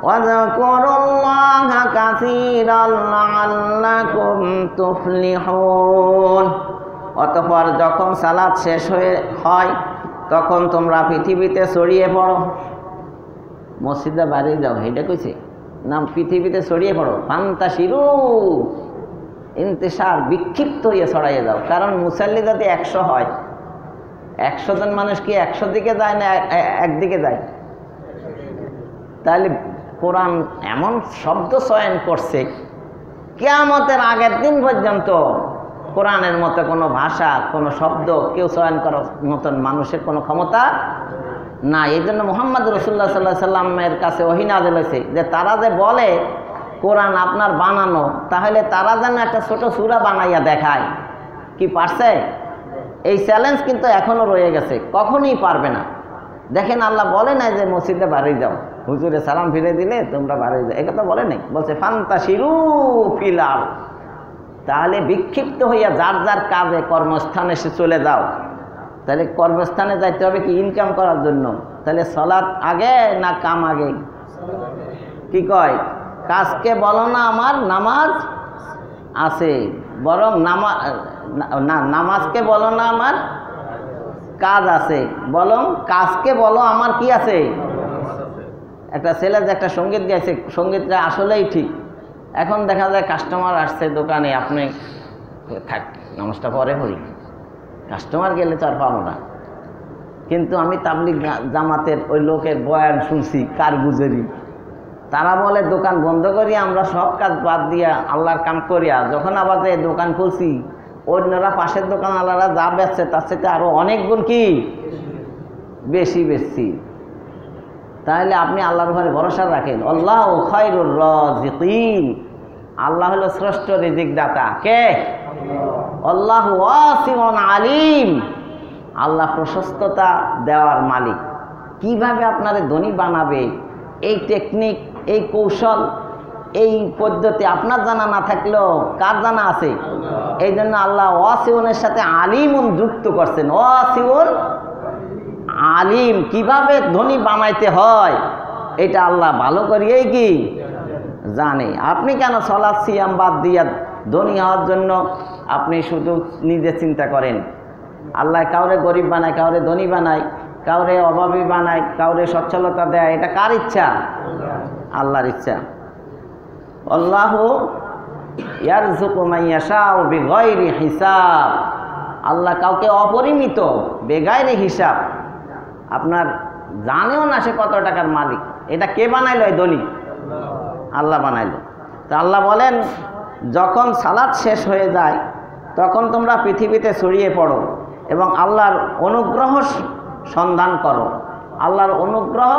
ওয়াযকুরুল্লাহা কাসীরান লাআল্লাকুম তুফলিহুন। অতঃপর যখন সালাত শেষ হয় তখন তোমরা পৃথিবীতে ছড়িয়ে পড়ো। মসজিদে বাড়ি যাও, এটা কইছে নাম, পৃথিবীতে ছড়িয়ে পড়ো। ফান্তাশিরু, ইন্তিশার, বিক্ষিপ্ত হয়ে ছড়াইয়ে যাও। কারণ মুসাল্লি যদি 100 হয়, 100 জন মানুষ কি 100 দিকে যায় না একদিকে যায়? তাহলে কোরআন এমন শব্দ চয়ন করছে, কিয়ামতের আগের দিন পর্যন্ত কোরআনের মতো কোনো ভাষা, কোনো শব্দ কেউ চয়ন করার মতন মানুষের কোনো ক্ষমতা না। এই জন্য মুহাম্মদ রাসূলুল্লাহ সাল্লাল্লাহু আলাইহি সাল্লামের কাছে ওহী নাযিল হয়েছে যে তারা যে বলে কোরআন আপনার বানানো, তাহলে তারা যেন একটা ছোট সূরা বানাইয়া দেখায়। কি পারছে? এই চ্যালেঞ্জ কিন্তু এখনও রয়ে গেছে, কখনই পারবে না। দেখেন আল্লাহ বলে নাই যে মসজিদে বাড়ি যাও, হুজুরে সালাম ফিরে দিলে তোমরা বাড়ি যাও, একথা বলে নাই। বলছে ফান্তাশিরু ফিল আরদ, তাহলে বিক্ষিপ্ত হইয়া যার যার কাজে কর্মস্থানে সে চলে যাও। তাহলে কর্মস্থানে যাইতে হবে কি ইনকাম করার জন্য, তাহলে সালাত আগে না কাম আগে? কি কয়, কাজকে বলো না আমার নামাজ আছে, বরং নামাজকে বলো না আমার কাজ আছে, বরং কাজকে বলো আমার কি আছে, একটা ছেলে যে একটা সঙ্গীত গাইছে, সঙ্গীতটা আসলেই ঠিক। এখন দেখা যায় কাস্টমার আসছে দোকানে, আপনি থাক নামাজটা পরে পড়ি, কাস্টমার গেলে তো আর পাবো না। কিন্তু আমি তাবলিগ জামাতের ওই লোকের বয়ান শুনছি কারগুজারি, তারা বলে দোকান বন্ধ করি আমরা সব কাজ বাদ দিয়া আল্লাহর কাম করিয়া যখন আবার দোকান খুলছি, অন্যরা পাশের দোকান আল্লাহরা যা বেচছে তার সাথে আরো অনেক গুণ কি বেশি বেশি। তাহলে আপনি আল্লাহর ঘরে ভরসা রাখেন। আল্লাহু খায়রুর রাযিকিন, আল্লাহ হলো শ্রেষ্ঠ রিজিক দাতা। কে? আল্লাহু ওয়াসিউন আলিম, আল্লাহ প্রশস্ততা দেওয়ার মালিক। কিভাবে আপনারে ধনী বানাবে এই টেকনিক, এই কৌশল, এই পদ্ধতি আপনার জানা না থাকলেও কার জানা আছে? এই জন্য আল্লাহ ওয়াসিউনের সাথে আলিমুন যুক্ত করছেন। ওয়াসিউন আলিম, কিভাবে ধনী বানাইতে হয় এটা আল্লাহ ভালো করিয়েই কি জানে। আপনি কেন সালাত সিয়াম বাদ দিয়া ধনী হওয়ার জন্য আপনি শুধু নিজে চিন্তা করেন? আল্লাহ কাউরে গরিব বানায়, কাউরে ধনী বানায়, কাউরে অভাবী বানায়, কাউরে সচ্ছলতা দেয়, এটা কার ইচ্ছা? আল্লাহর ইচ্ছা। আল্লাহু ইয়ারযুকু মান ইয়াশাউ বিগাইরি হিসাব, আল্লাহ কাউকে অপরিমিত বেগাইরি হিসাব, আপনার জানেও না সে কত টাকার মালিক, এটা কে বানাইলো? এই ধনী আল্লাহ বানাইলো। তো আল্লাহ বলেন যখন সালাত শেষ হয়ে যায় তখন তোমরা পৃথিবীতে ছড়িয়ে পড়ো এবং আল্লাহর অনুগ্রহ সন্ধান করো, আল্লাহর অনুগ্রহ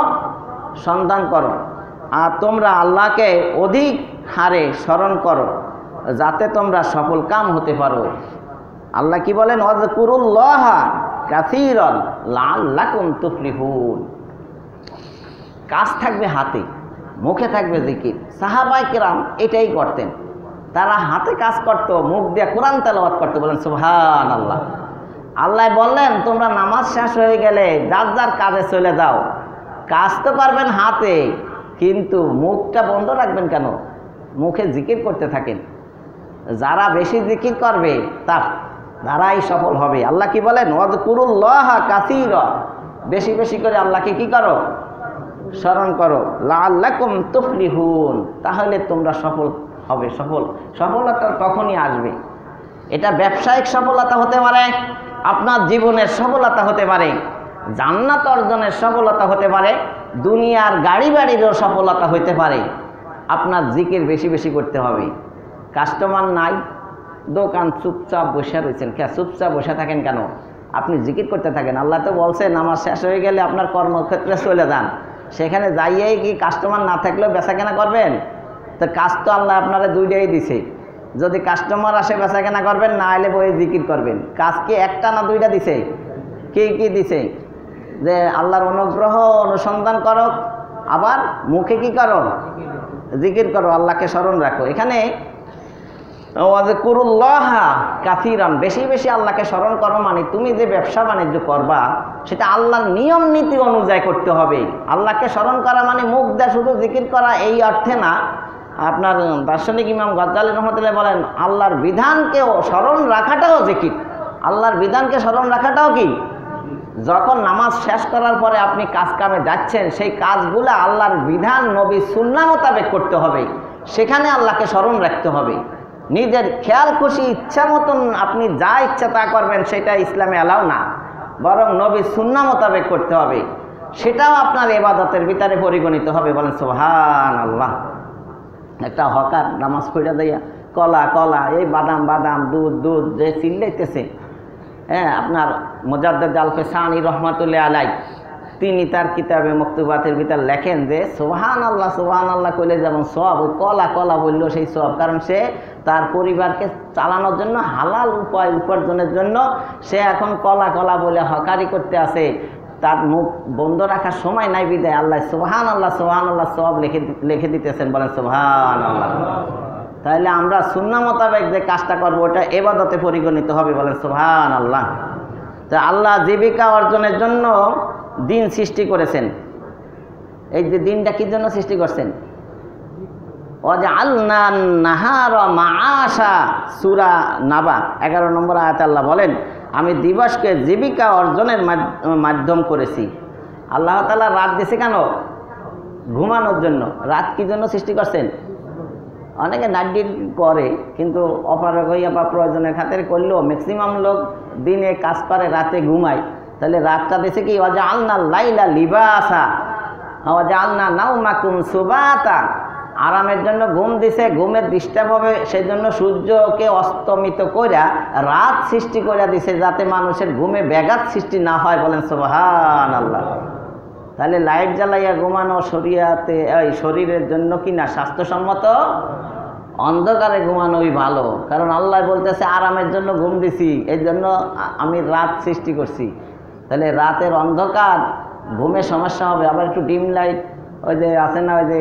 সন্ধান করো, আর তোমরা আল্লাহকে অধিক হারে স্মরণ করো যাতে তোমরা সফল কাম হতে পারো। আল্লাহ কি বলেন? ওয়াজকুরুল্লাহা কাসীরান লাআল্লাকুম তুফলিহুন। কাজ থাকবে হাতে, মুখে থাকবে জিকির। সাহাবায়ে কেরাম এটাই করতেন, তারা হাতে কাজ করত, মুখ দিয়ে কোরআন তেলাওয়াত করতে। বলেন সুবহানাল্লাহ। আল্লাহ বললেন তোমরা নামাজ শেষ হয়ে গেলে যার যার কাজে চলে যাও, কাজ তো করবেন হাতে, কিন্তু মুখটা বন্ধ রাখবেন কেন? মুখে জিকির করতে থাকেন। যারা বেশি জিকির করবে তারাই সফল হবে। আল্লাহ কি বলেন? ওয়াজকুরুল্লাহা কাসীরা, বেশি বেশি করে আল্লাহকে কি করো? স্মরণ করো। লাআল্লাকুম তুফলিহুন, তাহলে তোমরা সফল হবে। সফলতা তখনই আসবে। এটা ব্যবসায়িক সফলতা হতে পারে, আপনার জীবনের সফলতা হতে পারে, জান্নাত অর্জনের সফলতা হতে পারে, দুনিয়ার গাড়ি বাড়িরও সফলতা হতে পারে। আপনার জিকির বেশি বেশি করতে হবে। কাস্টমার নাই, দোকান চুপচাপ বসে রয়েছেন, চুপচাপ বসে থাকেন কেন? আপনি জিকির করতে থাকেন। আল্লাহ তো বলছে নামাজ শেষ হয়ে গেলে আপনার কর্মক্ষেত্রে চলে যান, সেখানে যাইয়েই কি কাস্টমার না থাকলেও বেচাকেনা করবেন? তো কাজ তো আল্লাহ আপনারা দুইটাই দিছে। যদি কাস্টমার আসে বেচাকেনা করবেন, না এলে বই জিকির করবেন। কাজ কি একটা না দুইটা দিছে? কি দিছে? যে আল্লাহর অনুগ্রহ অনুসন্ধান করো, আবার মুখে কি করো? জিকির করো, আল্লাহকে স্মরণ রাখো। এখানে ওয়াজকুরুল্লাহা কাসীরান, বেশি বেশি আল্লাহকে স্মরণ করো মানে তুমি যে ব্যবসা বাণিজ্য করবা সেটা আল্লাহর নিয়ম নীতি অনুযায়ী করতে হবে। আল্লাহকে স্মরণ করা মানে মুখ দিয়ে শুধু জিকির করা এই অর্থে না। আপনার দার্শনিক ইমাম গজ্জালী রহমতুল্লাহ বলেন আল্লাহর বিধানকে স্মরণ রাখাটাও জিকির। আল্লাহর বিধানকে স্মরণ রাখাটাও কি? যখন নামাজ শেষ করার পরে আপনি কাজ কামে যাচ্ছেন, সেই কাজগুলো আল্লাহর বিধান নবী সুন্নাহ মোতাবেক করতে হবে, সেখানে আল্লাহকে স্মরণ রাখতে হবে। নিজের খেয়াল খুশি ইচ্ছা মতন আপনি যা ইচ্ছা তা করবেন, সেটা ইসলামে অ্যালাউ না, বরং নবী সুন্নাহ মোতাবেক করতে হবে। সেটাও আপনার ইবাদতের ভিতরে পরিগণিত হবে। বলেন সুবহানাল্লাহ। একটা হকার নামাজ পড়া দিয়া কলা এই বাদাম দুধ যে চিল্লাইতেছে, হ্যাঁ, আপনার মুজাদ্দিদ আল ফিসানি রহমাতুল্লাহ আলাইহি তিনি তার কিতাবে মকতুবাতের ভিতর লেখেন যে সুবহানাল্লাহ কইলে যেমন সওয়াব, ওই কলা বললেও সেই সওয়াব। কারণ সে তার পরিবারকে চালানোর জন্য, হালাল উপায় উপার্জনের জন্য সে এখন কলা বলে হকারি করতে আছে। তার মুখ বন্ধ রাখার সময় নাই বিদায় আল্লাহ সুবহানাল্লাহ সওয়াব লিখে দিতেছেন। বলেন সুবহানাল্লাহ। তাহলে আমরা সুন্নাহ মোতাবেক যে কাজটা করবো ওটা ইবাদতে পরিগণিত হবে। বলেন সুবহানাল্লাহ। তা আল্লাহ জীবিকা অর্জনের জন্য দিন সৃষ্টি করেছেন। এই যে দিনটা কি জন্য সৃষ্টি করছেন? ওয়াজআলনা নাহারা মাআশা, সূরা নাবা 11 নম্বর আয়াতে আল্লাহ বলেন আমি দিবসকে জীবিকা অর্জনের মাধ্যম করেছি। আল্লাহ তাআলা রাত দিয়েছে কেন? ঘুমানোর জন্য। রাত কি জন্য সৃষ্টি করছেন? অনেকে নাইট ডিউটি করে, কিন্তু অপারগ হইয়া বা প্রয়োজনের খাতিরে করলেও ম্যাক্সিমাম লোক দিনে কাজ করে, রাতে ঘুমায়। তাহলে রাতটা দিছে কি ওয়াজআলনা লাইলা লিবাসা ওয়াজআলনা নাওমাকুম সুবাতা, আরামের জন্য ঘুম দিছে, ঘুমের ডিস্টার্ব হবে সেই জন্য সূর্যকে অস্তমিত কইরা রাত সৃষ্টি কইরা দিছে, যাতে মানুষের ঘুমে ব্যাঘাত সৃষ্টি না হয়। বলেন সুবহানাল্লাহ। তাহলে লাইট জ্বালাইয়া ঘুমানো শরীয়তে শরীরের জন্য কি না স্বাস্থ্যসম্মত? অন্ধকারে ঘুমানোই ভালো, কারণ আল্লাহ বলতেছে আরামের জন্য ঘুম দিছি, এই জন্য আমি রাত সৃষ্টি করছি। তাহলে রাতের অন্ধকার ঘুমে সমস্যা হবে। আবার একটু ডিম লাইট, ওই যে আছে না, ওই যে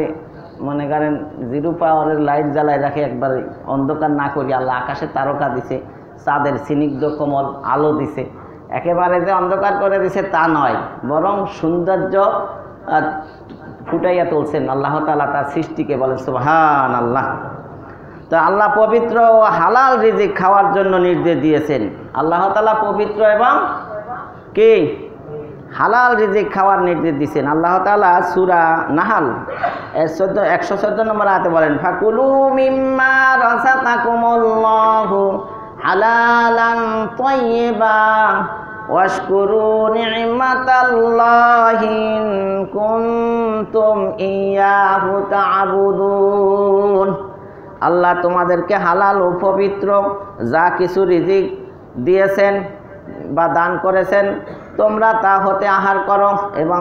মনে করেন 0 পাওয়ারের লাইট জ্বালায় রাখে, একবারে অন্ধকার না করি। আল্লাহ আকাশে তারকা দিছে, চাঁদের স্নিগ্ধ কোমল আলো দিছে, একেবারে যে অন্ধকার করে দিছে তা নয়, বরং সৌন্দর্য ফুটাইয়া তুলছেন আল্লাহ তাআলা তার সৃষ্টিকে। বলেন সুবহানাল্লাহ। তো আল্লাহ পবিত্র ও হালাল রিজিক খাওয়ার জন্য নির্দেশ দিয়েছেন। আল্লাহ তাআলা পবিত্র এবং কি হালাল রিজিক খাওয়ার নির্দেশ দিয়েছেন। আল্লাহ তাআলা সূরা নাহাল 114 নম্বর আয়াতে বলেন, ফাকুলু মিম্মা রাযাকাকুমুল্লাহু হালালান তাইয়্যিবা ওয়াশকুরু নি'মাতাল্লাহি ইন কুনতুম ইয়্যাহু তা'বুদুন। আল্লাহ তোমাদেরকে হালাল ও পবিত্র যা কিছু রিজিক দিয়েছেন বা দান করেছেন, তোমরা তা হতে আহার করো এবং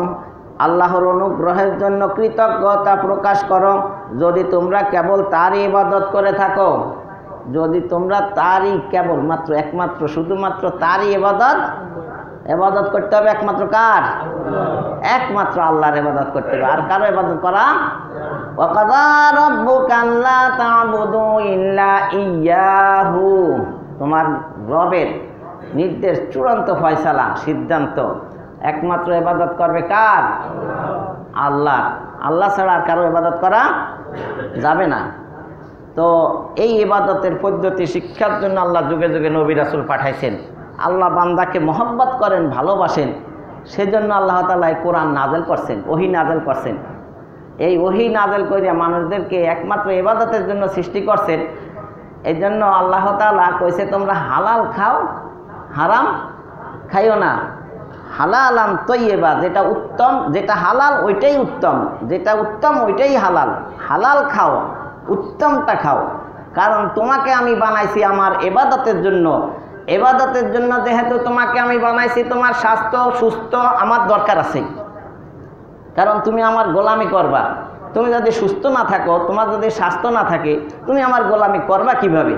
আল্লাহর অনুগ্রহের জন্য কৃতজ্ঞতা প্রকাশ করো। যদি তোমরা কেবল তারই ইবাদত করে থাকো, যদি তোমরা তারই কেবল মাত্র একমাত্র শুধুমাত্র তারই ইবাদত করতে হবে। একমাত্র কার? একমাত্র আল্লাহর ইবাদত করতে হবে। আর কারো ইবাদত করা? ওয়াকাযা রাব্বুকা আল্লা তা'বুদু ইল্লা ইয়্যাহু, তোমার রবের নির্দেশ, চূড়ান্ত ফয়সালা, সিদ্ধান্ত, একমাত্র ইবাদত করবে কার? আল্লাহ। আল্লাহ ছাড়া আর কারো ইবাদত করা যাবে না। তো এই ইবাদতের পদ্ধতি শিক্ষার জন্য আল্লাহ যুগে যুগে নবী রাসূল পাঠাইছেন। আল্লাহ বান্দাকে মহব্বত করেন, ভালোবাসেন, সেজন্য আল্লাহ তাআলা এই কোরআন নাযিল করছেন, ওহী নাযিল করছেন। এই ওহী নাযিল করিয়া মানুষদেরকে একমাত্র ইবাদতের জন্য সৃষ্টি করছেন। এই জন্য আল্লাহ তাআলা কইছে তোমরা হালাল খাও, হারাম খাইও না। হালালান তৈয়্যিবা, যেটা উত্তম, যেটা হালাল ওইটাই উত্তম, যেটা উত্তম ওইটাই হালাল। হালাল খাও, উত্তমটা খাও, কারণ তোমাকে আমি বানাইছি আমার ইবাদতের জন্য। ইবাদতের জন্য যেহেতু তোমাকে আমি বানাইছি, তোমার স্বাস্থ্য সুস্থ আমার দরকার আছে, কারণ তুমি আমার গোলামি করবা। তুমি যদি সুস্থ না থাকো, তোমার যদি স্বাস্থ্য না থাকে, তুমি আমার গোলামি করবা কিভাবে?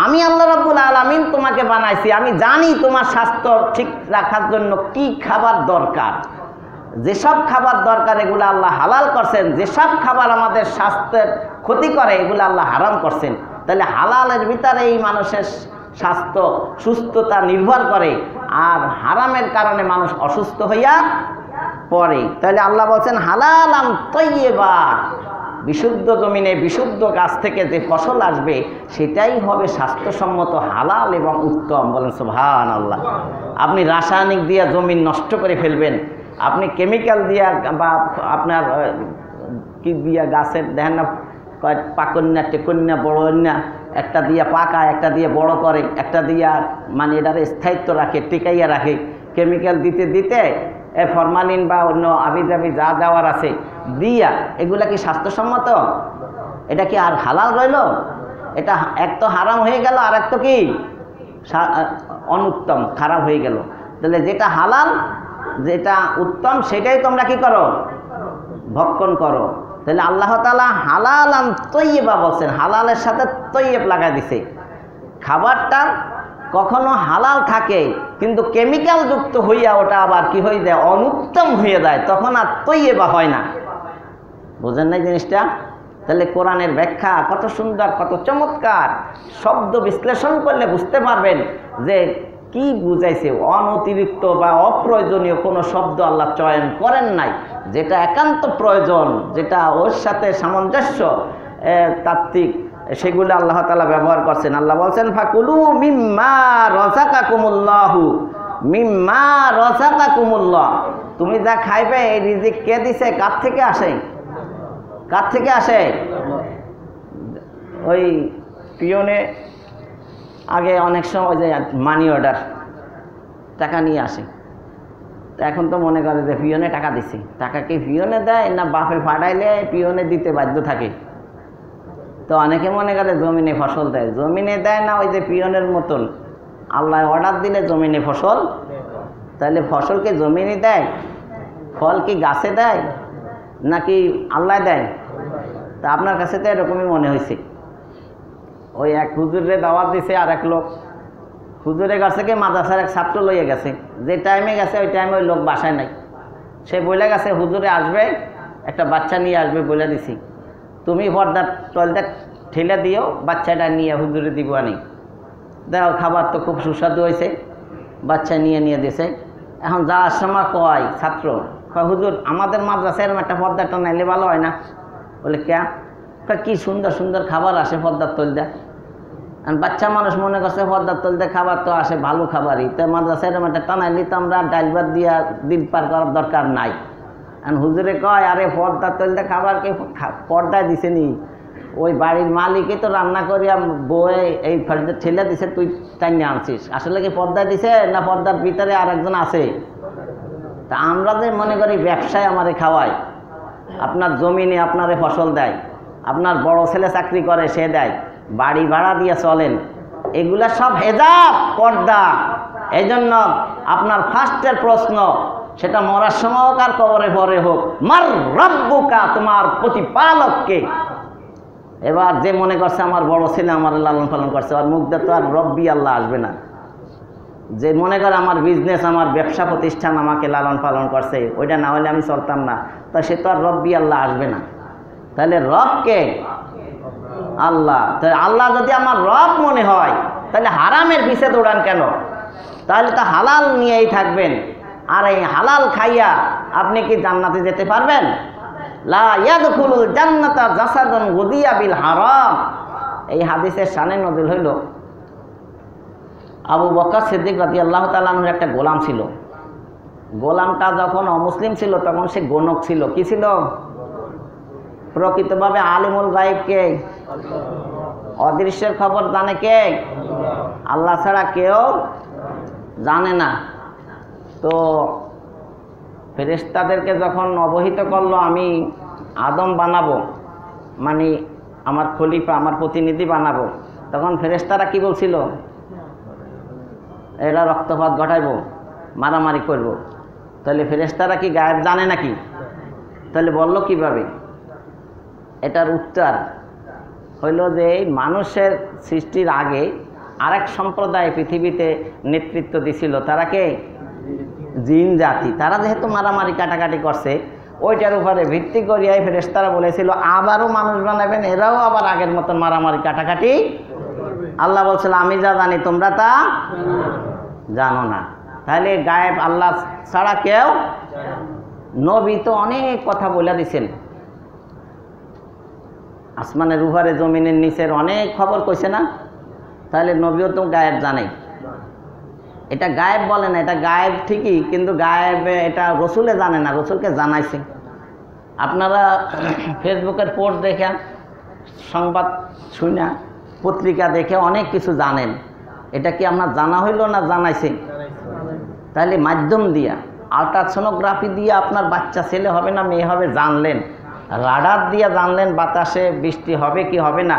আমি আল্লাহ রাব্বুল আলামিন তোমাকে বানাইছি, আমি জানি তোমার স্বাস্থ্য ঠিক রাখার জন্য কি খাবার দরকার। যেসব খাবার দরকার এগুলো আল্লাহ হালাল করছেন, যেসব খাবার আমাদের স্বাস্থ্যের ক্ষতি করে এগুলো আল্লাহ হারাম করছেন। তাহলে হালালের ভিতরে এই মানুষের স্বাস্থ্য সুস্থতা নির্ভর করে, আর হারামের কারণে মানুষ অসুস্থ হইয়া পড়ে। তাহলে আল্লাহ বলছেন হালালান তাইয়্যিবা, বিশুদ্ধ জমিনে বিশুদ্ধ গাছ থেকে যে ফসল আসবে সেটাই হবে স্বাস্থ্যসম্মত, হালাল এবং উত্তম। বলেন সুবহানাল্লাহ। আপনি রাসায়নিক দিয়া জমিন নষ্ট করে ফেলবেন, আপনি কেমিক্যাল দিয়া বা আপনার কি দিয়া গাছের দেখেন না, পাকন্যা টেকন্যা বড়ন্যা, একটা দিয়া পাকা, একটা দিয়ে বড় করে, একটা দিয়া মানে এটার স্থায়িত্ব রাখে, টিকাইয়া রাখে। কেমিক্যাল দিতে দিতে ফরমালিন বা অন্য আবিজাবি যা দেওয়ার আছে দিয়া, এগুলা কি স্বাস্থ্যসম্মত? এটা কি আর হালাল রইল? এটা এক তো হারাম হয়ে গেল, আর এক তো কি অনুত্তম, খারাপ হয়ে গেল। তাহলে যেটা হালাল, যেটা উত্তম, সেটাই তোমরা কি করো? ভক্ষণ করো। তাহলে আল্লাহ তাআলা হালালান তাইয়্যিবা বলছেন, হালালের সাথে তৈয়ব লাগাই দিছে। খাবারটা কখনো হালাল থাকে কিন্তু কেমিক্যাল যুক্ত হইয়া ওটা আবার কি হয়ে যায়? অনুত্তম হয়ে যায়, তখন আর তৈয়বা হয় না। বুঝেন নাই জিনিসটা? তাহলে কোরআনের ব্যাখ্যা কত সুন্দর, কত চমৎকার। শব্দ বিশ্লেষণ করলে বুঝতে পারবেন যে কি বুঝাইছে। অনতিরিক্ত বা অপ্রয়োজনীয় কোনো শব্দ আল্লাহ চয়ন করেন নাই। যেটা একান্ত প্রয়োজন, যেটা ওর সাথে সামঞ্জস্য তাত্ত্বিক, সেগুলো আল্লাহ তাআলা ব্যবহার করছেন। আল্লাহ বলছেন ফাকুলু মিম্মা রাযাকাকুমুল্লাহু, মিম্মা রাযাকাকুমুল্লাহ, তুমি যা খাইবে এই রিজিক কে দিছে? কার থেকে আসে? কার থেকে আসে? ওই পিয়নে আগে অনেক সময় যে মানি অর্ডার টাকা নিয়ে আসে, তো এখন তো মনে করে যে পিয়নে টাকা দিছে, টাকা কি পিয়নে দেয় না বাপে ফাটাইলে পিয়নে দিতে বাধ্য থাকে। তো অনেকে মনে করে জমিনে ফসল দেয়, জমিনে দেয় না, ওই যে পিয়নের মতন আল্লাহ অর্ডার দিলে জমিনে ফসল। তাহলে ফসল কি জমিনে দেয়? ফল কি গাছে দেয় নাকি আল্লাহ দেয়? তা আপনার কাছে তো এরকমই মনে হয়েছে। ওই এক হুজুরে দাওয়াত দিছে, আর এক লোক হুজুরের কাছে কি মাদ্রাসার এক ছাত্র লইয়া গেছে, যে টাইমে গেছে ওই টাইমে ওই লোক বাসায় নাই। সে বলে গেছে হুজুরে আসবে, একটা বাচ্চা নিয়ে আসবে, বলে দিছি তুমি পর্দার টলটা ঠেলে দিও, বাচ্চাটা নিয়ে হুজুরে দিব আনি। দেখো খাবার তো খুব সুস্বাদু হয়েছে, বাচ্চা নিয়ে দিছে। এখন যাওয়ার সময় কয় ছাত্র, কয় হুজুর আমাদের মাদ্রাসায় এরকম একটা পর্দাটা নাইলে ভালো হয় না? বলে ক্যা? কি সুন্দর সুন্দর খাবার আসে পর্দার তলদা। বাচ্চা মানুষ মনে করছে পর্দার তলদে খাবার তো আসে ভালো খাবারই, তো মাদ্রাসায় এরকম একটা টানাইলে তো আমরা ডাইল ভাত দিয়া দিন পার করার দরকার নাই। আর হুজুরে কয় আরে পর্দার তলদে খাবারকে পর্দায় দিছে নি, ওই বাড়ির মালিকই তো রান্না করিয়া বয়ে এই ঠেলে দিছে, তুই তাই নিয়ে আনছিস। আসলে কি পর্দায় দিছে না পর্দার ভিতরে আর একজন আছে? তা আমরা যে মনে করি ব্যবসায় আমারে খাওয়ায়, আপনার জমিনে আপনারে ফসল দেয়, আপনার বড় ছেলে চাকরি করে সে দেয়, বাড়ি ভাড়া দিয়ে চলেন, এগুলা সব হেজাব পর্দা। এই জন্য আপনার ফার্স্টের প্রশ্ন, সেটা মরার সময় হোক আর কবরে পরে হোক, মার রব্বুকা, তোমার প্রতিপালককে। এবার যে মনে করছে আমার বড় ছেলে আমার লালন পালন করছে, আর মুখ দিয়ে তো আর রব্বি আল্লাহ আসবে না। যে মনে করে আমার বিজনেস, আমার ব্যবসা প্রতিষ্ঠান আমাকে লালন পালন করছে, ওইটা না হলে আমি চলতাম না, তা সে তো আর রব্বি আল্লাহ আসবে না। তাহলে রবকে? আল্লাহ। তাহলে আল্লাহ যদি আমার রব মনে হয়, তাহলে হারামের পিছে দৌড়ান কেন? তাহলে তো হালাল নিয়েই থাকবেন। আর এই হালাল খাইয়া আপনি কি জান্নাতে যেতে পারবেন? লা ইয়াদখুলুল জান্নাতা জাসাদুন গুদিয়া বিল হারাম। এই হাদিসের শানে নজরুল হইল, আবু বকর সিদ্দিক রাদিয়াল্লাহু তাআলা আনহুর একটা গোলাম ছিল। গোলামটা যখন অমুসলিম ছিল তখন সে গণক ছিল। কি ছিল? প্রকৃতভাবে আলিমুল গায়ব কে? অদৃশ্যের খবর জানে কে? আল্লাহ ছাড়া কেউ জানে না। তো ফেরেশতাদেরকে যখন অবহিত করলো আমি আদম বানাবো, মানে আমার খলিফা, আমার প্রতিনিধি বানাবো, তখন ফেরেশতারা কি বলছিল? এরা রক্তপাত ঘটাইবো, মারামারি করব। তাহলে ফেরেশতারা কি গায়েব জানে নাকি? তাহলে বলল কিভাবে? এটার উত্তর হইল যে মানুষের সৃষ্টির আগে আরেক সম্প্রদায় পৃথিবীতে নেতৃত্ব দিছিল। তারা কে? জিন জাতি। তারা যেহেতু মারামারি কাটাকাটি করছে, ওইটার উপরে ভিত্তি করিয়াই ফেরেশতারা বলেছিল আবারও মানুষ বানাবেন, এরাও আবার আগের মতন মারামারি কাটাকাটি। আল্লাহ বলছিল আমি যা জানি তোমরা তা জানো না। তাহলে গায়েব আল্লাহ ছাড়া কেউ? নবী তো অনেক কথা বলে দিছেন, আসমানের উপরে জমিনের নিচের অনেক খবর কইছে না? তাহলে নবীও তো গায়েব জানে। এটা গায়েব বলে না, এটা গায়েব ঠিকই, কিন্তু গায়েব এটা রসুলে জানে না, রসুলকে জানাইছে। আপনারা ফেসবুকের পোস্ট দেখে, সংবাদ শুনে, পত্রিকা দেখে অনেক কিছু জানেন। এটা কি আপনার জানা হইল না জানাইছে? তাহলে মাধ্যম দিয়া, আলট্রাসোনোগ্রাফি দিয়ে আপনার বাচ্চা ছেলে হবে না মেয়ে হবে জানলেন, রাডার দিয়ে জানলেন বাতাসে বৃষ্টি হবে কি হবে না,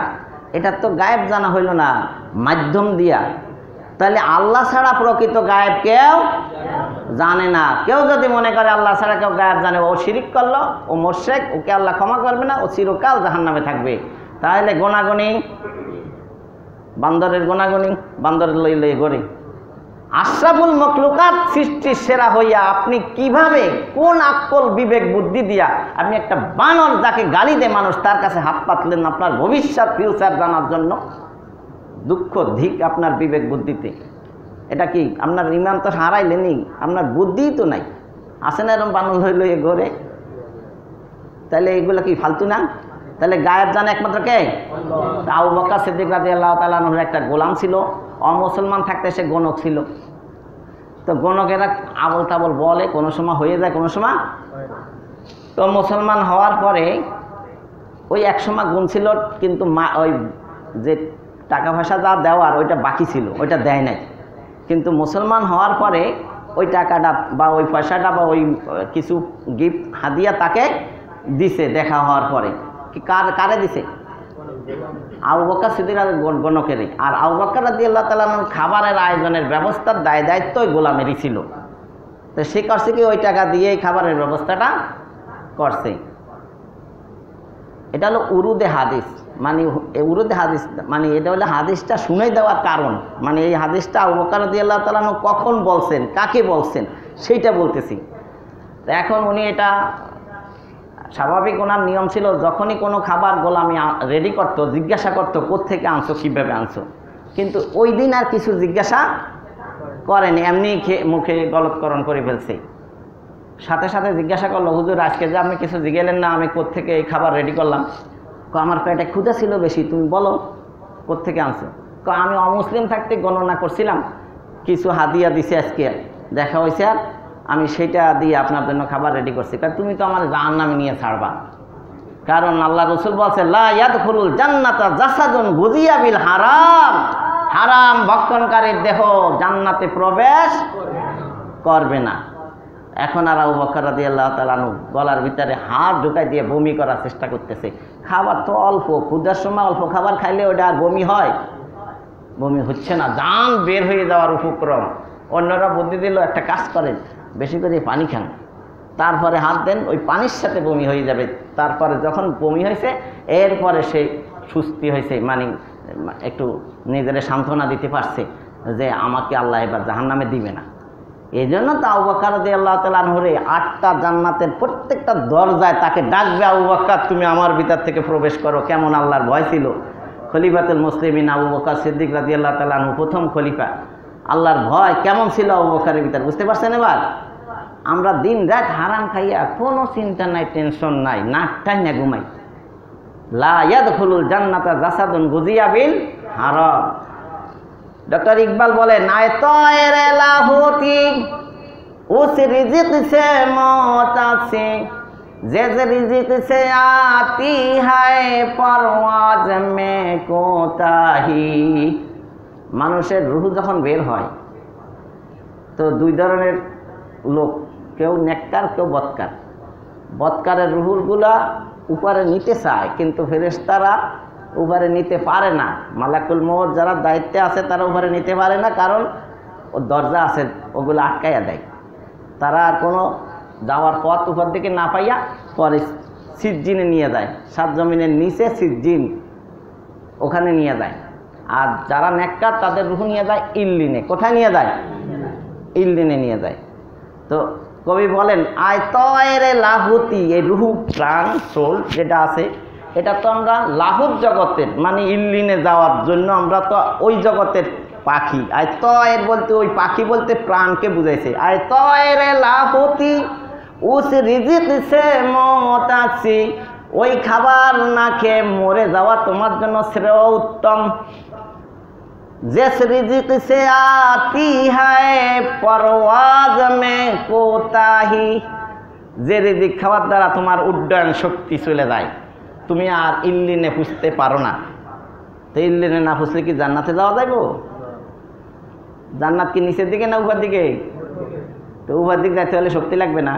এটা তো গায়েব জানা হইল না, মাধ্যম দিয়া। তাহলে আল্লাহ ছাড়া প্রকৃত গায়েব কেউ জানে না। কেউ যদি মনে করে আল্লাহ ছাড়া কেউ গায়েব জানে, ও শিরিক করলো, ও মুশরিক, ওকে আল্লাহ ক্ষমা করবে না, ও চিরকাল জাহান্নামে থাকবে। তাহলে গোনাগুনি, বান্দরের গোনাগুনি, বান্দরের লই লই গড়ি। আশরাফুল মখলুকাত সৃষ্টির সেরা হইয়া আপনি কিভাবে, কোন আক্কল বিবেক বুদ্ধি দিয়া আপনি একটা বানর যাকে গালি দেয় মানুষ, তার কাছে হাত পাতলেন আপনার ভবিষ্যৎ ফিউচার জানার জন্য? দুঃখ ধিক আপনার বিবেক বুদ্ধিতে। এটা কি আপনার ইমান তো হারাইলেনি, আপনার বুদ্ধিই তো নাই। আসে না এরকম বানর লই লই গড়ে? তাহলে এগুলো কি ফালতু না? তাহলে গায়েব জানে একমাত্র কে? আবু বকর সিদ্দিক রাদিয়াল্লাহু তাআলা আনহুর একটা গোলাম ছিল, অমুসলমান থাকতে সে গণক ছিল। তো গণকেরা আবল তাবল বলে, কোনো সময় হয়ে যায় কোনো সময়। তো মুসলমান হওয়ার পরে ওই এক সময় গুণ ছিল, কিন্তু ওই যে টাকা পয়সা যা দেওয়ার ওইটা বাকি ছিল, ওইটা দেয় নাই। কিন্তু মুসলমান হওয়ার পরে ওই টাকাটা বা ওই পয়সাটা বা ওই কিছু গিফট হাদিয়া তাকে দিছে দেখা হওয়ার পরে। কি কারে দিছে? আবু বকর সিদ্দিক গণকেরই। আর আবু বকর রাদিয়াল্লাহু তাআলা আনহু খাবারের আয়োজনের ব্যবস্থার দায়িত্ব ওই গোলামেরই ছিল। তো সে করছে কি ওই টাকা দিয়েই খাবারের ব্যবস্থাটা করছে। এটা হলো উরুদে হাদিস, মানে উরুদে হাদিস মানে এটা হলো হাদিসটা শুনে দেওয়ার কারণ, মানে এই হাদিসটা আবু বকর রাদিয়াল্লাহু তাআলা আনহু কখন বলছেন, কাকে বলছেন সেইটা বলতেছি। তো এখন উনি এটা স্বাভাবিক, ওনার নিয়ম ছিল যখনই কোনো খাবার গোলামি রেডি করতো জিজ্ঞাসা করতো কোত্থেকে আনছো, কীভাবে আনছো। কিন্তু ওই দিন আর কিছু জিজ্ঞাসা করেনি, এমনি মুখে গলতকরণ করে ফেলছে। সাথে সাথে জিজ্ঞাসা করলো, হুজুর আজকে যে আপনি কিছু জিজ্ঞেলেন না, আমি কোত্থেকে এই খাবার রেডি করলাম? আমার পেটে ক্ষুধা ছিল বেশি, তুমি বলো কোত্থেকে আনছো? আমি অমুসলিম থাকতে গণনা করছিলাম, কিছু হাদিয়া দিছে, আজকে দেখা হয়েছে আর আমি সেটা দিয়ে আপনার জন্য খাবার রেডি করছি। কারণ তুমি তো আমার জাহান্নামে নিয়ে ছাড়বা। কারণ আল্লাহ রসুল বলছে লা ইয়াদখুলুল জান্নাতা জাসাদুন গুযিয়া বিল হারাম, হারাম ভক্ষণকারীর দেহ জান্নাতে প্রবেশ করবে না। এখন আর আবু বকর রাদিয়াল্লাহু তাআলা আনহু গলার ভিতরে হাত ঢুকাই দিয়ে বমি করার চেষ্টা করতেছে। খাবার তো অল্প, ক্ষুধার সময় অল্প খাবার খাইলে ওটা আর বমি হয়? বমি হচ্ছে না, জান বের হয়ে যাওয়ার উপক্রম। অন্যরা বুদ্ধি দিল, একটা কাজ করেন, বেশি করে পানি খান, তারপরে হাত দেন, ওই পানির সাথে বমি হয়ে যাবে। তারপরে যখন বমি হয়েছে এরপরে সে সুস্থি হয়েছে, মানে একটু নিজের সান্ত্বনা দিতে পারছে যে আমাকে আল্লাহ এবার জাহান্নামে দিবে না। এই জন্য তো আবু বকর রাদিয়াল্লাহু তাআলা আনহুরে 8টা জান্নাতের প্রত্যেকটা দরজায় তাকে ডাকবে, আবু বকর তুমি আমার ভিতর থেকে প্রবেশ করো। কেমন আল্লাহর ভয় ছিল। খলিফাতুল মুসলিমিন আবু বকর সিদ্দিক রাদিয়াল্লাহু তাআলা আনহু, প্রথম খলিফা। আল্লাহর ভয় কেমন ছিল আবু বকরের ভিতর, বুঝতে পারছেন? এবার আমরা দিন রাত হারাম খাইয়া কোনো চিন্তা নাই, টেনশন নাই, নাকটাই না ঘুমাই। লা ইয়াদখুলুল জান্নাতা জাসাদুন গুযিয়া বিল হারাম। डॉक्टर इकबाल बोले नाए तोरे लाहौती उस रिजिक से मौत से जिस रिजिक से आती है परवाज में कोताही। মানুষের রূহ যখন বের হয় তো দুই ধরনের লোক, কেউ নেককার কেউ বদকার। বদকারের রুহুগুলা উপরে নিতে চায়, কিন্তু ফেরেশতারা উপরে নিতে পারে না। মালাকুল মউত যারা দায়িত্বে আছে তারা উপরে নিতে পারে না, কারণ ও দরজা আছে, ওগুলো আটকাইয়া দেয়। তারা আর কোনো যাওয়ার পথ উপর দিকে না পাইয়া পরে সিজ্জিনে নিয়ে যায়, 7 জমিনের নিচে সিজ্জিন, ওখানে নিয়ে যায়। আর যারা নেককার তাদের রুহ নিয়ে যায় ইল্লিনে। কোথায় নিয়ে যায়? ইল্লিনে নিয়ে যায়। তো কবি বলেন আয় তয়রে লাহুতি, এই রুহু প্রাণ সোল যেটা আছে এটা তো আমরা লাহুত জগতের, মানে ইল্লিনে যাওয়ার জন্য আমরা তো ওই জগতের পাখি। আয় তয়ের বলতে ওই পাখি বলতে প্রাণকে বুঝাইছে। আয় তয়রে লাহুতি উস রিজিক সে মত আছে, ওই খাবার না খেয়ে মরে যাওয়া তোমার জন্য শ্রেয় উত্তম। जिस रिजिक से आती है परवाज में कोताही, যে রিজিক খাওয়ার দ্বারা তোমার উড্ডয়ন শক্তি চলে যায়, তুমি আর ইল্লিনে পুষতে পারো না। তো ইল্লিনে না পুষলে কি জান্নাতে যাওয়া যাইব? জান্নাত কি নিচের দিকে না উপর দিকে? তো উপর দিকে যাইতে হলে শক্তি লাগবে না?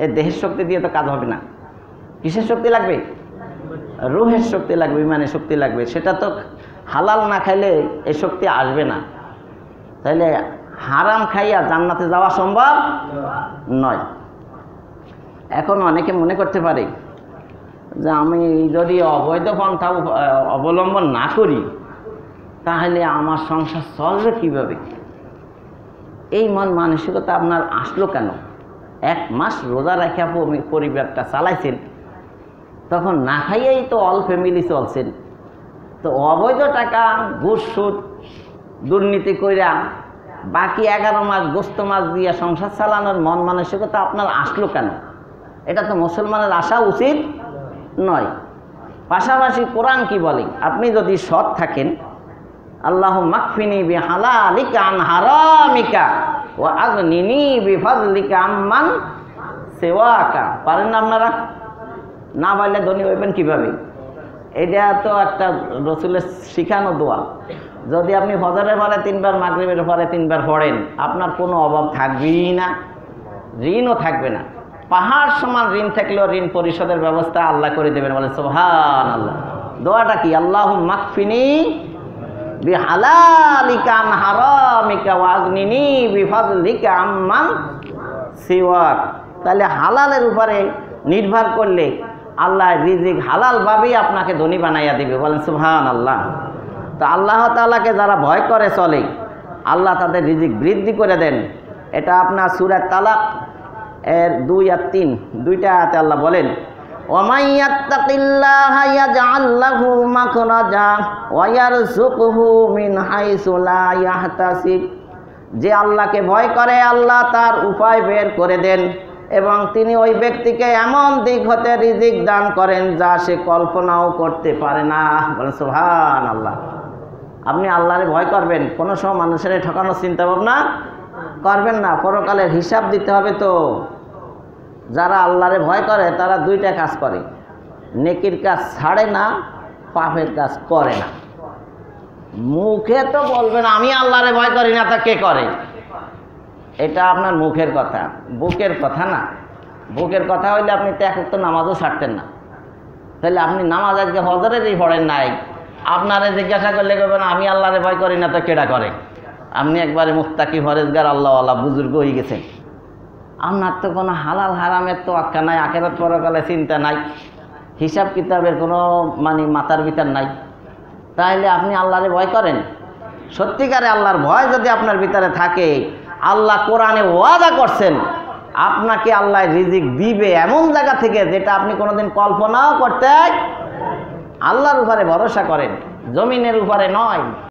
এই দেহের শক্তি দিয়ে তো কাজ হবে না। কিসের শক্তি লাগবে? রুহের শক্তি লাগবে, ইমানের শক্তি লাগবে। সেটা তো হালাল না খাইলে এই শক্তি আসবে না। তাইলে হারাম খাইয়া জান্নাতে যাওয়া সম্ভব নয়। এখন অনেকে মনে করতে পারে যে আমি যদি অবৈধ পন্থা অবলম্বন না করি তাহলে আমার সংসার চলবে কীভাবে? এই মন মানসিকতা আপনার আসলো কেন? 1 মাস রোজা রাখিয়া পরিবারটা চালাইছেন, তখন না খাইয়েই তো অল ফ্যামিলি চলছেন। তো অবৈধ টাকা ঘুষ সুদ দুর্নীতি কইরা বাকি 11 মাস গোস্ত মাছ দিয়ে সংসার চালানোর মন মানসিকতা আপনার আসলো কেন? এটা তো মুসলমানের আসা উচিত নয়। পাশাপাশি কোরআন কি বলে? আপনি যদি সৎ থাকেন, আল্লাহু মাকফিনি বিহালালিকা আন হারামিকা ওয়া আগনিনি বিফাদলিকা আম্মান সিওয়াকা, পারেন না আপনারা? না পারলে ধনী হইবেন কিভাবে? এটা তো একটা রসুলের শিখানো দোয়া। যদি আপনি ফজরের পরে 3 বার, মাগরিবের পরে 3 বার পড়েন, আপনার কোনো অভাব থাকবেই না, ঋণও থাকবে না। পাহাড় সমান ঋণ থাকলেও ঋণ পরিশোধের ব্যবস্থা আল্লাহ করে দেবেন। বলে সুবহানাল্লাহ। দোয়াটা কি? আল্লাহুম্মা মাকফিনি বিহালালিকা আন হারামিকা ওয়া আগনিনি বিফাদলিকা আম্মান সিওয়াক। তাহলে হালালের উপরে নির্ভর করলে আল্লাহ রিজিক হালালভাবেই আপনাকে ধনী বানাইয়া দিবে। বলেন সুবহানাল্লাহ। তো আল্লাহ তাআলাকে যারা ভয় করে চলে, আল্লাহ তাদের রিজিক বৃদ্ধি করে দেন। এটা আপনার সূরা তালাক এর 2 আর 3 দুইটা আয়াতে আল্লাহ বলেন, ওয়ামান ইয়াত্তাকিল্লাহা ইয়াজআল লাহু মাখরাজা ওয়া ইয়ারযুকহু মিন হাইসু লা ইয়াহতাসিব। যে আল্লাহকে ভয় করে, আল্লাহ তার উপায় বের করে দেন এবং তিনি ওই ব্যক্তিকে এমন দিক হতে রিজিক দান করেন যা সে কল্পনাও করতে পারে না। বলেন সুবহানাল্লাহ। আপনি আল্লাহরে ভয় করবেন, কোনো সময় মানুষের ঠকানোর চিন্তা ভাবনা করবেন না। পরকালের হিসাব দিতে হবে। তো যারা আল্লাহরে ভয় করে তারা 2টা কাজ করে, নেকির কাজ ছাড়ে না, পাপের কাজ করে না। মুখে তো বলবেন আমি আল্লাহরে ভয় করি না, তা কে করে? এটা আপনার মুখের কথা, বুকের কথা না। বুকের কথা হইলে আপনি তো 1 ওয়াক্ত নামাজও ছাড়তেন না। তাহলে আপনি নামাজ আজকে হজরেরই পড়েন নাই, আপনারে জিজ্ঞাসা করলে করবেন আমি আল্লাহরে ভয় করি না, তো কেডা করে? আপনি একবারে মুত্তাকি ফরেজগার আল্লাহওয়ালা বুজুর্গ হয়ে গেছেন। আপনার তো কোনো হালাল হারামের তো আক্কা নাই, আখেরাত পরকালে চিন্তা নাই, হিসাব কিতাবের কোনো মাথার ভিতর নাই। তাহলে আপনি আল্লাহরে ভয় করেন? সত্যিকারে আল্লাহর ভয় যদি আপনার ভিতরে থাকে, আল্লাহ কোরআনে ওয়াদা করছেন আপনাকে আল্লাহ রিজিক দিবে এমন জায়গা থেকে যেটা আপনি কোনোদিন কল্পনাও করতে। আল্লাহর উপরে ভরসা করেন, জমিনের উপরে নয়।